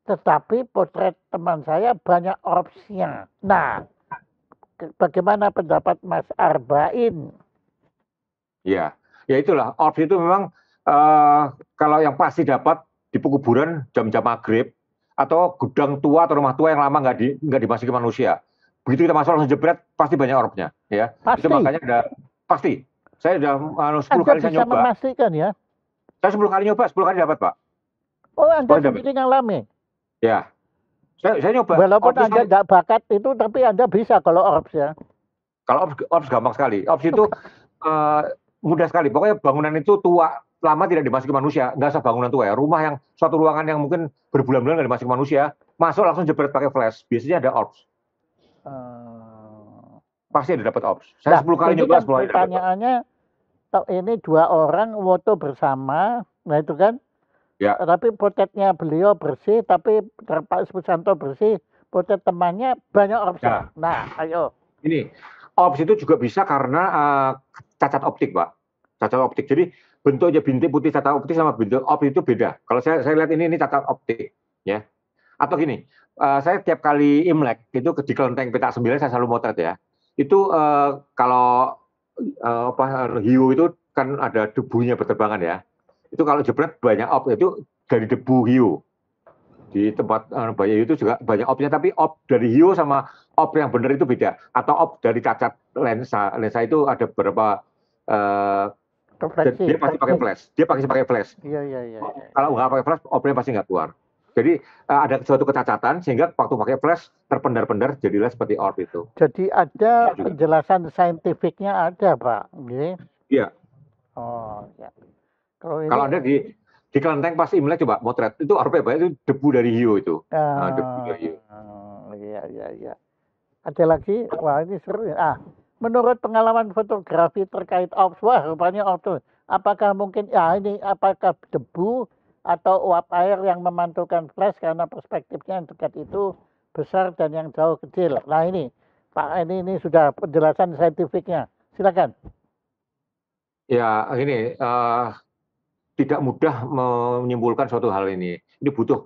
Tetapi potret teman saya banyak orbsnya. Nah, bagaimana pendapat Mas Arbain? Ya itulah. Orbs itu memang kalau yang pasti dapat di pekuburan jam-jam maghrib atau gudang tua atau rumah tua yang lama nggak dimasuki manusia. Begitu kita masuk langsung jebret, pasti banyak orbsnya. Ya. Pasti. Itu makanya pasti. Saya sudah 10 kali saya nyoba. Anda bisa memastikan ya? Saya 10 kali nyoba, 10 kali dapat, Pak. Oh, Anda sendiri ngalami? Ya. Saya nyoba. Walaupun Anda nggak bakat itu, tapi Anda bisa kalau orbs ya? Kalau orbs gampang sekali. Orbs itu mudah sekali. Pokoknya bangunan itu tua, lama tidak dimasuki manusia. Nggak usah bangunan tua ya. Rumah yang suatu ruangan yang mungkin berbulan-bulan nggak dimasuki manusia, masuk langsung jebret pakai flash. Biasanya ada orbs. Pasti ada dapat orbs. Saya 10 kali nyoba, 10 kali dapat. Pertanyaannya, ini 2 orang foto bersama, nah itu kan? Ya. Tapi potretnya beliau bersih, tapi Pak Susanto bersih, potret temannya banyak orbs. Ya. Nah, ayo. Ini, orbs itu juga bisa karena cacat optik, Pak. Cacat optik. Jadi bentuknya bintik putih cacat optik sama bentuk orbs itu beda. Kalau saya lihat ini cacat optik, ya. Atau gini, saya tiap kali Imlek itu di kelenteng petak 9 saya selalu motret ya. Itu kalau hiu itu kan ada debunya berterbangan ya. Itu kalau jebret banyak op itu dari debu hiu. Di tempat banyak hiu itu juga banyak opnya, tapi op dari hiu sama op yang benar itu beda. Atau op dari cacat lensa. Lensa itu ada beberapa Refleksi. dia pasti pakai flash. Dia pasti pakai flash. Iya, iya, iya. Kalau nggak pakai flash, opnya pasti nggak keluar. Jadi ada suatu kecacatan sehingga waktu pakai flash terpendar-pendar jadilah seperti orb itu. Jadi ada penjelasan saintifiknya ada, Pak. Iya. Oh, ya. Kalau Anda di kelenteng pas Imlek coba motret, itu orbnya Pak, itu debu dari hiu itu. Debu dari hiu. Iya, iya, iya. Ada lagi? Wah, ini seru. Menurut pengalaman fotografi terkait orbs, wah rupanya orbs. Apakah mungkin, apakah debu atau uap air yang memantulkan flash karena perspektifnya yang dekat itu besar dan yang jauh kecil. Nah ini, Pak, ini sudah penjelasan saintifiknya. Silakan. Ya, ini tidak mudah menyimpulkan suatu hal ini. Ini butuh,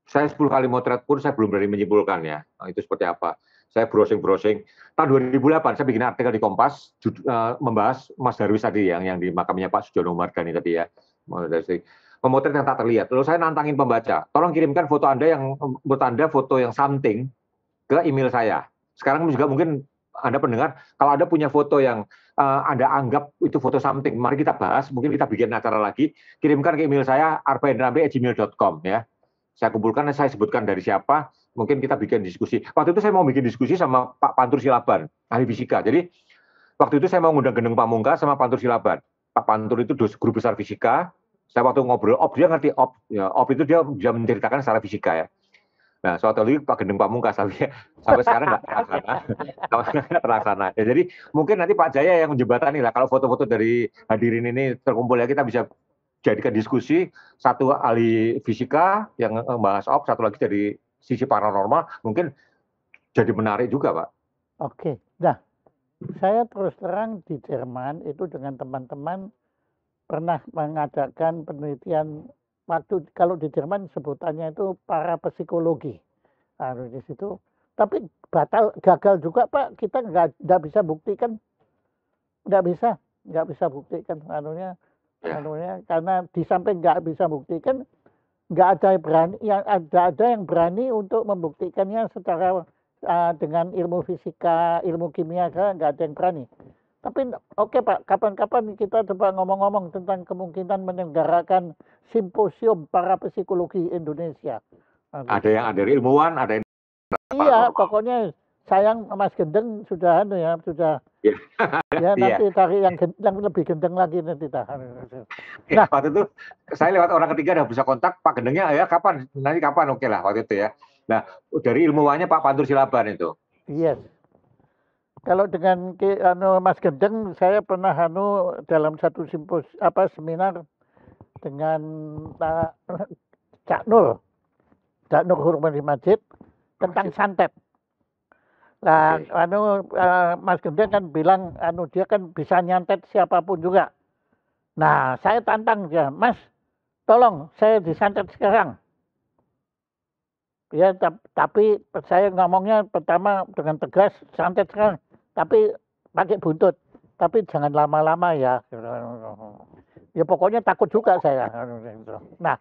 saya 10 kali motret pun saya belum berani menyimpulkan ya. Itu seperti apa. Saya browsing. Tahun 2008 saya bikin artikel di Kompas membahas Mas Darwis tadi yang di makamnya Pak Sujono Mardani tadi ya. Memotret yang tak terlihat. Lalu saya nantangin pembaca, tolong kirimkan foto Anda yang menurut Anda foto yang something ke email saya. Sekarang juga mungkin Anda pendengar, kalau Anda punya foto yang Anda anggap itu foto something, mari kita bahas, mungkin kita bikin acara lagi, kirimkan ke email saya arbaendrambe@gmail.com ya. Saya kumpulkan, saya sebutkan dari siapa, mungkin kita bikin diskusi. Waktu itu saya mau bikin diskusi sama Pak Pantur Silaban, ahli fisika. Jadi waktu itu saya mau ngundang Geneng Pamungkas sama Pantur Silaban. Pak Pantur itu guru besar fisika. Saya waktu ngobrol op, dia ngerti op. Ya, op itu dia bisa menceritakan secara fisika ya. Nah, suatu lagi Pak Geneng Pamungkas, tapi sampai sekarang nggak terlaksana. Ya, jadi mungkin nanti Pak Jaya yang menjembatani lah. Kalau foto-foto dari hadirin ini terkumpul ya, kita bisa jadikan diskusi. Satu ahli fisika yang membahas op, satu lagi dari sisi paranormal, mungkin jadi menarik juga, Pak. Oke, nah saya terus terang di Jerman itu dengan teman-teman pernah mengadakan penelitian waktu kalau di Jerman sebutannya itu para psikologi. Di situ, tapi gagal juga Pak, kita nggak bisa buktikan, nggak bisa buktikan karena di samping nggak bisa buktikan, nggak ada yang berani untuk membuktikannya secara dengan ilmu fisika, ilmu kimia, nggak ada yang berani. Tapi oke Pak, kapan-kapan kita coba ngomong-ngomong tentang kemungkinan menyelenggarakan simposium para psikologi Indonesia. Ada yang dari ilmuwan, ada yang iya, pokoknya sayang Mas Gendeng sudah ya nanti cari yang lebih gendeng lagi nanti Nah, waktu itu saya lewat orang ketiga udah bisa kontak Pak Gendengnya ya kapan oke lah waktu itu ya. Nah, dari ilmuwannya Pak Pantur Silaban itu. Yes. Kalau dengan Mas Gendeng, saya pernah dalam satu seminar dengan Cak Nur Hurmadi Majid tentang santet. Nah, Mas Gendeng kan bilang, dia kan bisa nyantet siapapun juga. Nah, saya tantang dia, Mas, tolong saya disantet sekarang. Ya, tapi saya ngomongnya pertama dengan tegas, santet sekarang. Tapi pakai buntut, tapi jangan lama-lama ya. Ya pokoknya takut juga saya. Nah,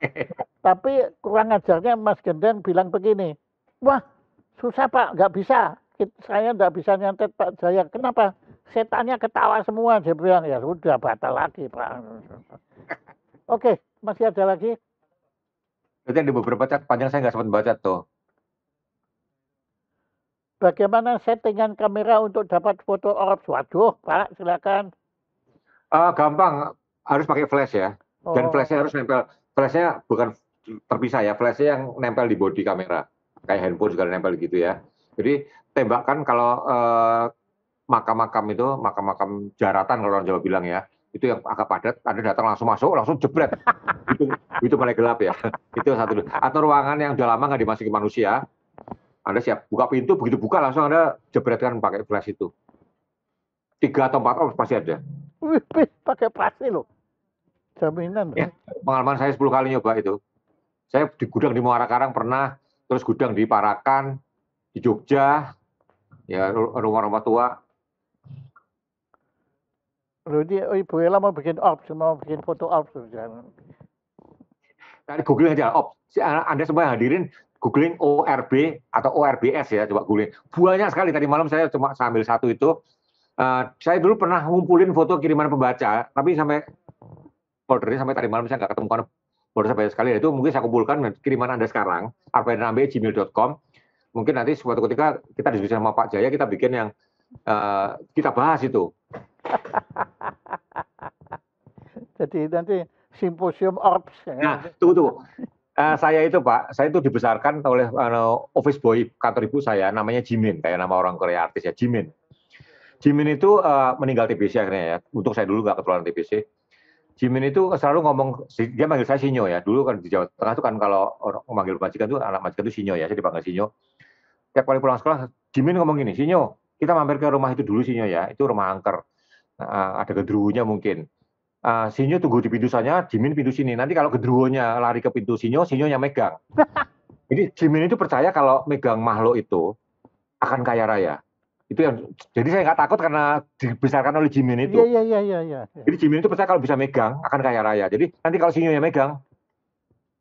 tapi kurang ajarnya Mas Gendeng bilang begini, wah susah Pak, nggak bisa. Saya nggak bisa nyantet Pak Jaya. Kenapa? Setannya ketawa semua. Dia bilang, ya sudah batal lagi Pak. Oke, masih ada lagi? Berarti ada beberapa chat panjang saya nggak sempat baca tuh. Bagaimana settingan kamera untuk dapat foto orbs? Waduh, Pak, silakan. Gampang, harus pakai flash ya. Dan flashnya harus nempel. Flashnya bukan terpisah ya, flashnya yang nempel di bodi kamera. Kayak handphone juga nempel gitu ya. Jadi tembakan kalau makam-makam jaratan kalau orang Jawa bilang ya, itu yang agak padat, Anda datang langsung masuk, langsung jebret. itu mulai gelap ya. Itu satu. Atau ruangan yang udah lama nggak dimasuki manusia, Anda siap buka pintu, begitu buka langsung Anda jebretkan pakai flash itu. 3 atau 4 orbs pasti ada. Wih, pakai pasti loh. Jaminan. Ya, pengalaman saya 10 kali nyoba itu. Saya di gudang di Muara Karang pernah, terus gudang di Parakan, di Jogja, ya rumah-rumah tua. Loh, ini Ibu Ella mau bikin orbs, mau bikin foto orbs. Nah, googling aja, Anda semua yang hadirin, googling ORB atau ORBS ya, coba googling. Banyak sekali, tadi malam saya cuma sambil satu itu. Saya dulu pernah ngumpulin foto kiriman pembaca, tapi sampai foldernya sampai tadi malam saya nggak ketemukan folder sampai sekali. Itu mungkin saya kumpulkan kiriman Anda sekarang, arpainambe@gmail.com. Mungkin nanti suatu ketika kita diskusi sama Pak Jaya, kita bikin yang kita bahas itu. Jadi nanti simposium orbs. Nah, tunggu. Saya itu Pak, saya itu dibesarkan oleh office boy kantor ibu saya, namanya Jimin, kayak nama orang Korea artis ya, Jimin. Jimin itu meninggal TBC akhirnya ya. Untuk saya dulu nggak ketularan TBC. Jimin itu selalu ngomong, dia manggil saya Sinyo ya. Dulu kan di Jawa Tengah itu kan kalau orang memanggil majikan itu, anak majikan itu Sinyo ya, saya dipanggil Sinyo. Tiap kali pulang sekolah, Jimin ngomong gini, Sinyo, kita mampir ke rumah itu dulu Sinyo ya, itu rumah angker. Ada gendruwonya mungkin. Sinyo tunggu di pintu sana, Jimin pintu sini. Nanti kalau gendruwonya lari ke pintu Sinyo, Sinyonya megang. Jadi Jimin itu percaya kalau megang makhluk itu akan kaya raya. Itu yang, jadi saya nggak takut karena dibesarkan oleh Jimin itu. Iya. Jadi Jimin itu percaya kalau bisa megang akan kaya raya. Jadi nanti kalau Sinyo yang megang,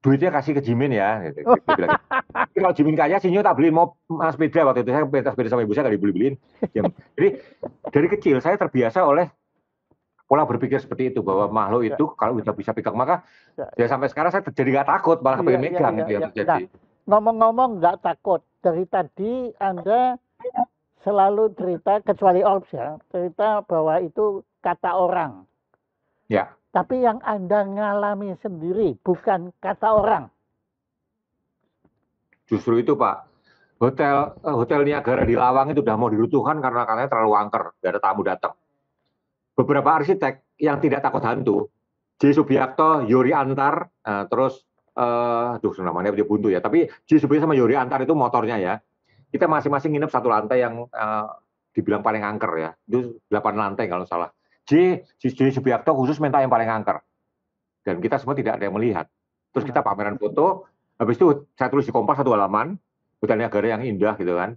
duitnya kasih ke Jimin ya. Gitu. Jadi kalau Jimin kaya, Sinyo tak beliin mau sepeda waktu itu. Saya minta sepeda sama ibu saya nggak dibeli-beliin. Jadi dari kecil saya terbiasa oleh pola berpikir seperti itu, bahwa makhluk itu kalau udah bisa pegang, maka ya sampai sekarang saya jadi nggak takut, malah pengen megang itu yang terjadi. Ngomong-ngomong nggak takut, dari tadi Anda selalu cerita, kecuali orbs ya, cerita bahwa itu kata orang. Ya. Tapi yang Anda ngalami sendiri, bukan kata orang. Justru itu Pak, hotel Niagara di Lawang itu udah mau diruntuhkan karena katanya terlalu angker, nggak ada tamu datang. Beberapa arsitek yang tidak takut hantu, J. Subiakto, Yori Antar, terus, namanya dia buntu ya, tapi J. Subiakto sama Yori Antar itu motornya ya, kita masing-masing nginep satu lantai yang dibilang paling angker ya, itu 8 lantai kalau salah. J. Subiakto khusus minta yang paling angker, dan kita semua tidak ada yang melihat. Terus kita pameran foto, habis itu saya tulis di Kompas 1 halaman, Hotel Niagara yang indah gitu kan,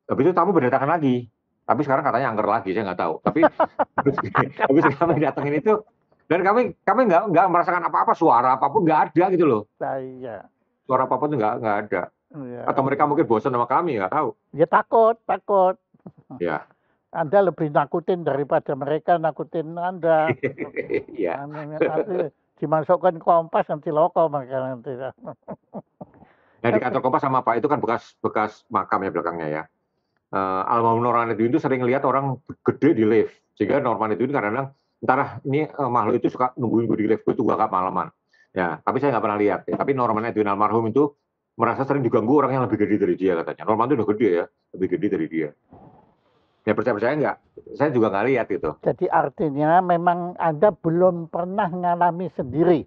habis itu tamu berdatangan lagi. Tapi sekarang katanya angker lagi, saya nggak tahu. Tapi habis kami datangin itu, dan kami nggak merasakan apa-apa, suara apapun nggak ada gitu loh. Iya. Suara apapun itu nggak ada. Ya. Atau mereka mungkin bosan sama kami, nggak tahu. Ya takut. Ya. Anda lebih nakutin daripada mereka nakutin Anda. Iya. Nanti dimasukkan Kompas nanti loko mereka nanti. Nah di kantor Kompas sama Pak itu kan bekas makam ya belakangnya ya. Almarhum Normanudin itu sering lihat orang gede di lift, sehingga Normanudin kadang-kadang entah ini makhluk itu suka nungguin gue di lift, gue tunggu agak malaman. Ya, tapi saya nggak pernah lihat. Ya. Tapi Normanudin almarhum itu merasa sering diganggu orang yang lebih gede dari dia katanya. Norman itu udah gede ya, lebih gede dari dia. Ya percaya nggak? Saya juga nggak lihat itu. Jadi artinya memang Anda belum pernah ngalami sendiri.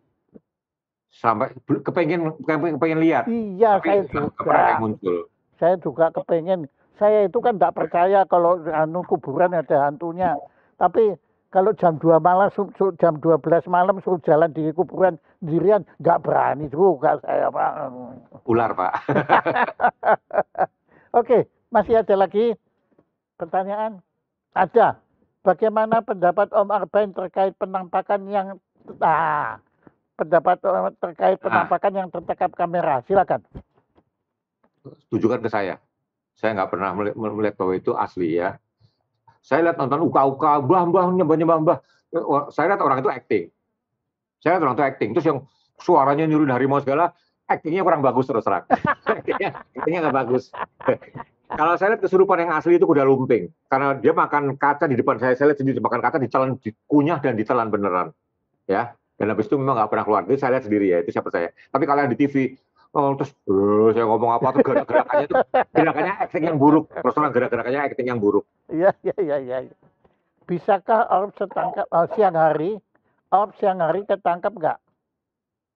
Sampai kepengen lihat. Iya, tapi saya juga. Yang muncul. Saya juga kepengen. Saya itu kan tidak percaya kalau kuburan ada hantunya. Tapi kalau jam 2 malam, jam 12 malam suruh jalan di kuburan sendirian, nggak berani juga saya, Pak. Ular, Pak. Oke, masih ada lagi pertanyaan? Ada. Bagaimana pendapat Om Arbain terkait penampakan yang yang tertangkap kamera? Silakan. Tujukan ke saya. Saya nggak pernah melihat bahwa itu asli ya. Saya lihat nonton uka-uka, mbah, nyembah. Saya lihat orang itu acting. Terus yang suaranya nyuruh harimau segala, actingnya kurang bagus terus terang. Actingnya nggak bagus. Kalau saya lihat kesurupan yang asli itu kuda lumping. Karena dia makan kaca di depan saya lihat sendiri makan kaca ditelan, dikunyah dan ditelan beneran. Ya. Dan habis itu memang nggak pernah keluar. Itu saya lihat sendiri ya, itu saya percaya. Tapi kalau yang di TV, terus saya ngomong apa tuh gerakannya acting yang buruk. Terus terang gerakannya acting yang buruk. Iya. Bisakah orb tertangkap siang hari ketangkap nggak?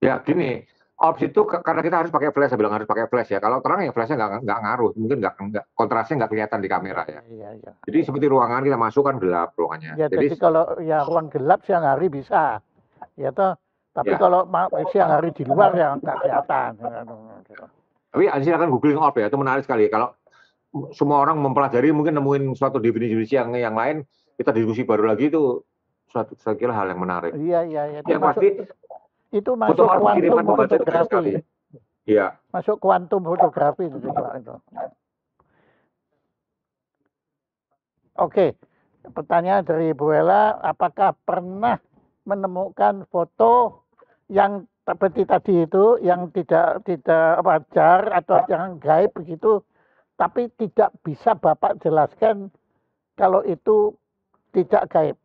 Ya gini, orb itu karena kita harus pakai flash, saya bilang harus pakai flash ya. Kalau terang ya flashnya nggak ngaruh, mungkin nggak kontrasnya nggak kelihatan di kamera ya. Iya. Jadi seperti ruangan kita masuk kan gelap ruangannya. Ya, jadi kalau ya ruang gelap siang hari bisa, ya toh. Tapi ya, kalau siang hari di luar ya nggak kelihatan. Tapi silakan googling orb ya, itu menarik sekali. Kalau semua orang mempelajari mungkin nemuin suatu definisi yang lain, kita diskusi baru lagi itu saya kira hal yang menarik. Iya, iya, iya. Yang pasti Itu foto masuk orang kuantum kiriman membaca itu banyak sekali. fotografi. Iya. Masuk kuantum fotografi itu, Pak, itu. Oke, pertanyaan dari Bu Ella, apakah pernah menemukan foto yang seperti tadi itu, yang tidak wajar atau yang gaib begitu, tapi tidak bisa Bapak jelaskan kalau itu tidak gaib?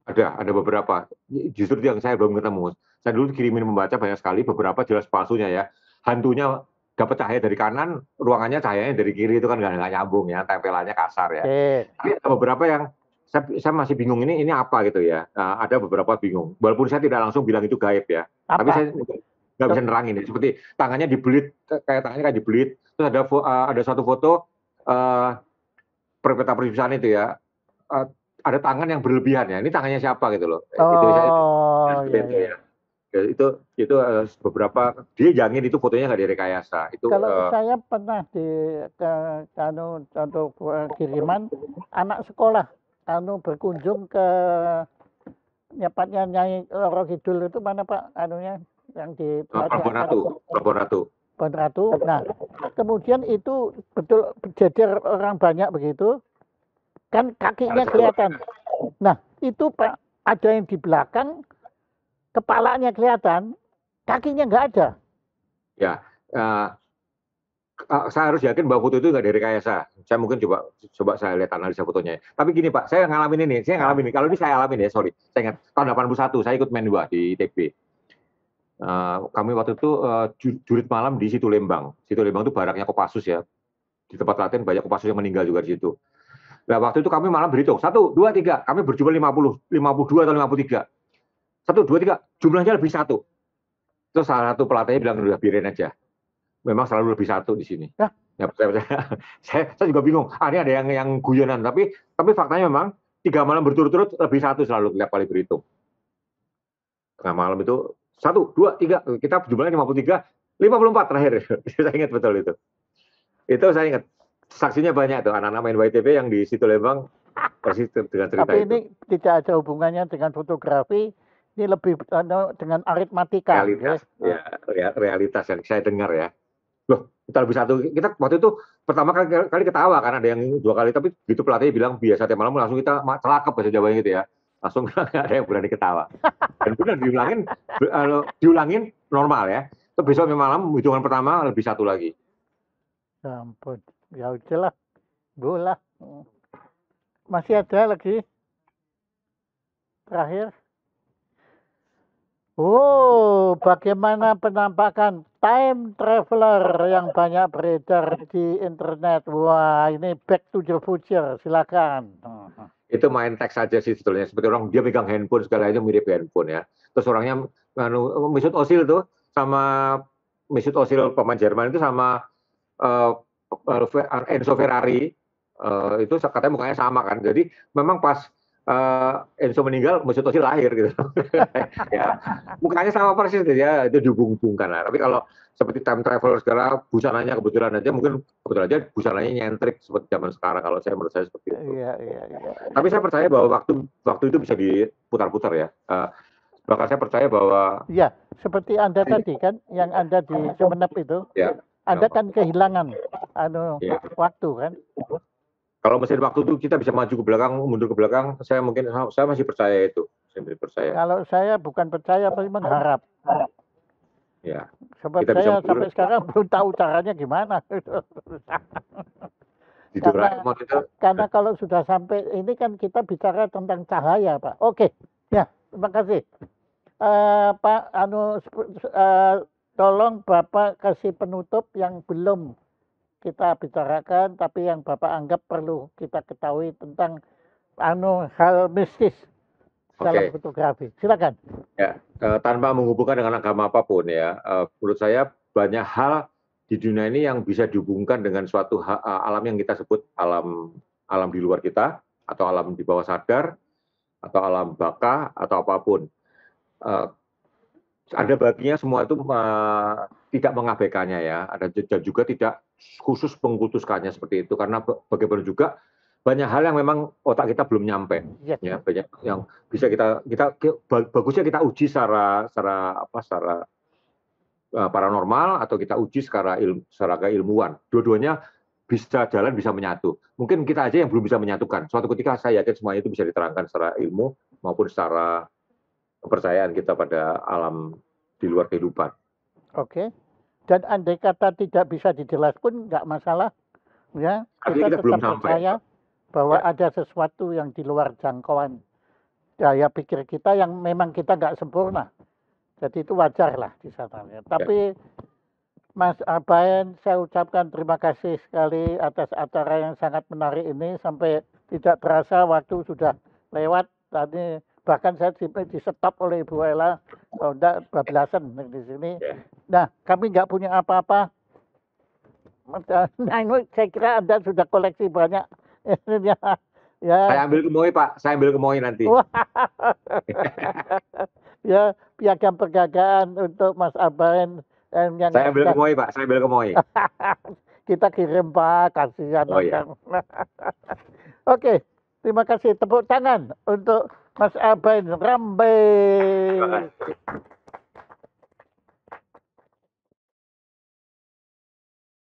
Ada beberapa. Justru yang saya belum ketemu. Saya dulu kirimin membaca banyak sekali, beberapa jelas palsunya ya. Hantunya dapat cahaya dari kanan, ruangannya cahayanya dari kiri, itu kan nggak nyambung ya, tempelannya kasar ya. Tapi ada beberapa yang saya masih bingung, ini apa gitu ya. Ada beberapa bingung. Walaupun saya tidak langsung bilang itu gaib ya. Apa? Tapi saya nggak bisa nerangin ya. Seperti tangannya dibelit, kayak tangannya kayak dibelit. Terus ada suatu foto peta perpisahan itu ya. Ada tangan yang berlebihan ya. Ini tangannya siapa gitu loh. Iya. Itu beberapa, dia jangin itu fotonya nggak direkayasa. Itu kalau saya pernah untuk kiriman anak sekolah berkunjung ke nyapatnya Nyai Roro Kidul itu, mana Pak anunya yang di Pelabuhan Ratu. Nah, kemudian itu betul berjejer orang banyak begitu, kan kakinya kelihatan. Nah, itu Pak, ada yang di belakang, kepalanya kelihatan, kakinya nggak ada. Ya, saya harus yakin bahwa foto itu nggak direkayasa. Saya mungkin coba saya lihat analisa fotonya. Tapi gini Pak, saya ngalamin ini. Kalau ini saya alamin ya, sorry. Saya ingat tahun 81 saya ikut main 2 di ITB. Kami waktu itu jurit malam di Situ Lembang. Situ Lembang itu baraknya Kopassus ya. Di tempat latihan banyak Kopassus yang meninggal juga di situ. Nah, waktu itu kami malam berhitung 1, 2, 3. Kami berjumlah 50, 52 atau 53. 1, 2, 3, jumlahnya lebih 1. Terus salah satu pelatihnya bilang udah biarin aja. Memang selalu lebih 1 di sini. Ya, saya juga bingung. Ini ada yang guyonan, tapi faktanya memang 3 malam berturut-turut lebih 1 selalu tiap kali berhitung. Tengah malam itu 1, 2, 3, kita jumlahnya 53, 54 terakhir. Saya ingat betul itu. Itu saya ingat. Saksinya banyak tuh, anak-anak main YTB yang di Situ Lembang persis dengan cerita tapi itu. Ini tidak ada hubungannya dengan fotografi, ini lebih dengan aritmatika. Realitas, ya, realitas yang saya dengar ya. Loh, kita lebih 1. Kita waktu itu pertama kali ketawa karena ada yang 2 kali, tapi begitu pelatihnya bilang biasa tiap malam, langsung kita celakep bahasa Jawanya gitu ya. Langsung nggak ada yang berani ketawa. Dan benar diulangin normal ya. Terus besok malam hitungan pertama lebih 1 lagi. Ya ampun, ya udahlah, bola. Masih ada lagi? Terakhir. Bagaimana penampakan time traveler yang banyak beredar di internet? Wah, ini Back to the Future, silakan. Itu main teks saja sih sebetulnya. Seperti orang dia megang handphone segala itu mirip handphone ya. Terus orangnya Mesut Ozil tuh sama Mesut Ozil pemain Jerman itu sama Enzo Ferrari itu katanya mukanya sama kan. Jadi memang pas Enzo meninggal, Mesut Ozil lahir gitu. Ya, mukanya sama persis ya, itu dihubung-hubungkan lah. Tapi kalau seperti time traveler segala, busananya kebetulan aja busananya nyentrik seperti zaman sekarang. Kalau menurut saya seperti itu. Iya. Tapi saya percaya bahwa waktu itu bisa diputar-putar ya. Bahkan saya percaya bahwa ya, seperti Anda tadi kan, yang Anda di Sumenep itu, ya, Anda kan kehilangan waktu kan. Kalau mesin waktu itu kita bisa maju ke belakang, mundur ke belakang, saya masih percaya itu. Saya masih percaya. Kalau saya bukan percaya, tapi mengharap. Ya. Sebab saya sampai sekarang belum tahu caranya gimana. Karena kalau sudah sampai ini kan kita bicara tentang cahaya, Pak. Oke, ya, terima kasih. Pak, tolong Bapak kasih penutup yang belum kita bicarakan, tapi yang Bapak anggap perlu kita ketahui tentang hal mistis dalam fotografi. Silakan. Ya, tanpa menghubungkan dengan agama apapun ya, menurut saya banyak hal di dunia ini yang bisa dihubungkan dengan suatu alam yang kita sebut alam di luar kita, atau alam di bawah sadar, atau alam baka, atau apapun. Ada baginya semua itu tidak mengabaikannya ya, dan juga tidak khusus mengkultuskannya seperti itu, karena bagaimana juga banyak hal yang memang otak kita belum nyampe. Yes. Ya, banyak yang bisa bagusnya kita uji secara paranormal atau kita uji secara keilmuan. Dua-duanya bisa jalan, bisa menyatu. Mungkin kita aja yang belum bisa menyatukan. Suatu ketika saya yakin semuanya itu bisa diterangkan secara ilmu maupun secara kepercayaan kita pada alam di luar kehidupan. Oke. Dan andai kata tidak bisa dijelas pun nggak masalah, ya. Artinya kita belum tetap sampai. percaya bahwa Ya. ada sesuatu yang di luar jangkauan daya pikir kita yang memang kita nggak sempurna. Jadi itu wajar lah di sana. Ya. Tapi Mas Abaen, saya ucapkan terima kasih sekali atas acara yang sangat menarik ini. Sampai tidak terasa waktu sudah lewat. Tadi bahkan saya di stop oleh Ibu Ella. Oh, enggak, bablasan di sini. Ya. Nah, kami nggak punya apa-apa. Nah, ini saya kira Anda sudah koleksi banyak. Ya, ya. Saya ambil kemoi, Pak. Saya ambil kemoi nanti. Ya, piagam pergagaan untuk Mas Abaen. Yang saya ambil kemoi, Pak. Saya ambil kemoi. Kita kirim, Pak. Kasihan. Oh, ya. Oke, terima kasih. Tepuk tangan untuk Mas Abaen Rambe. Terima kasih.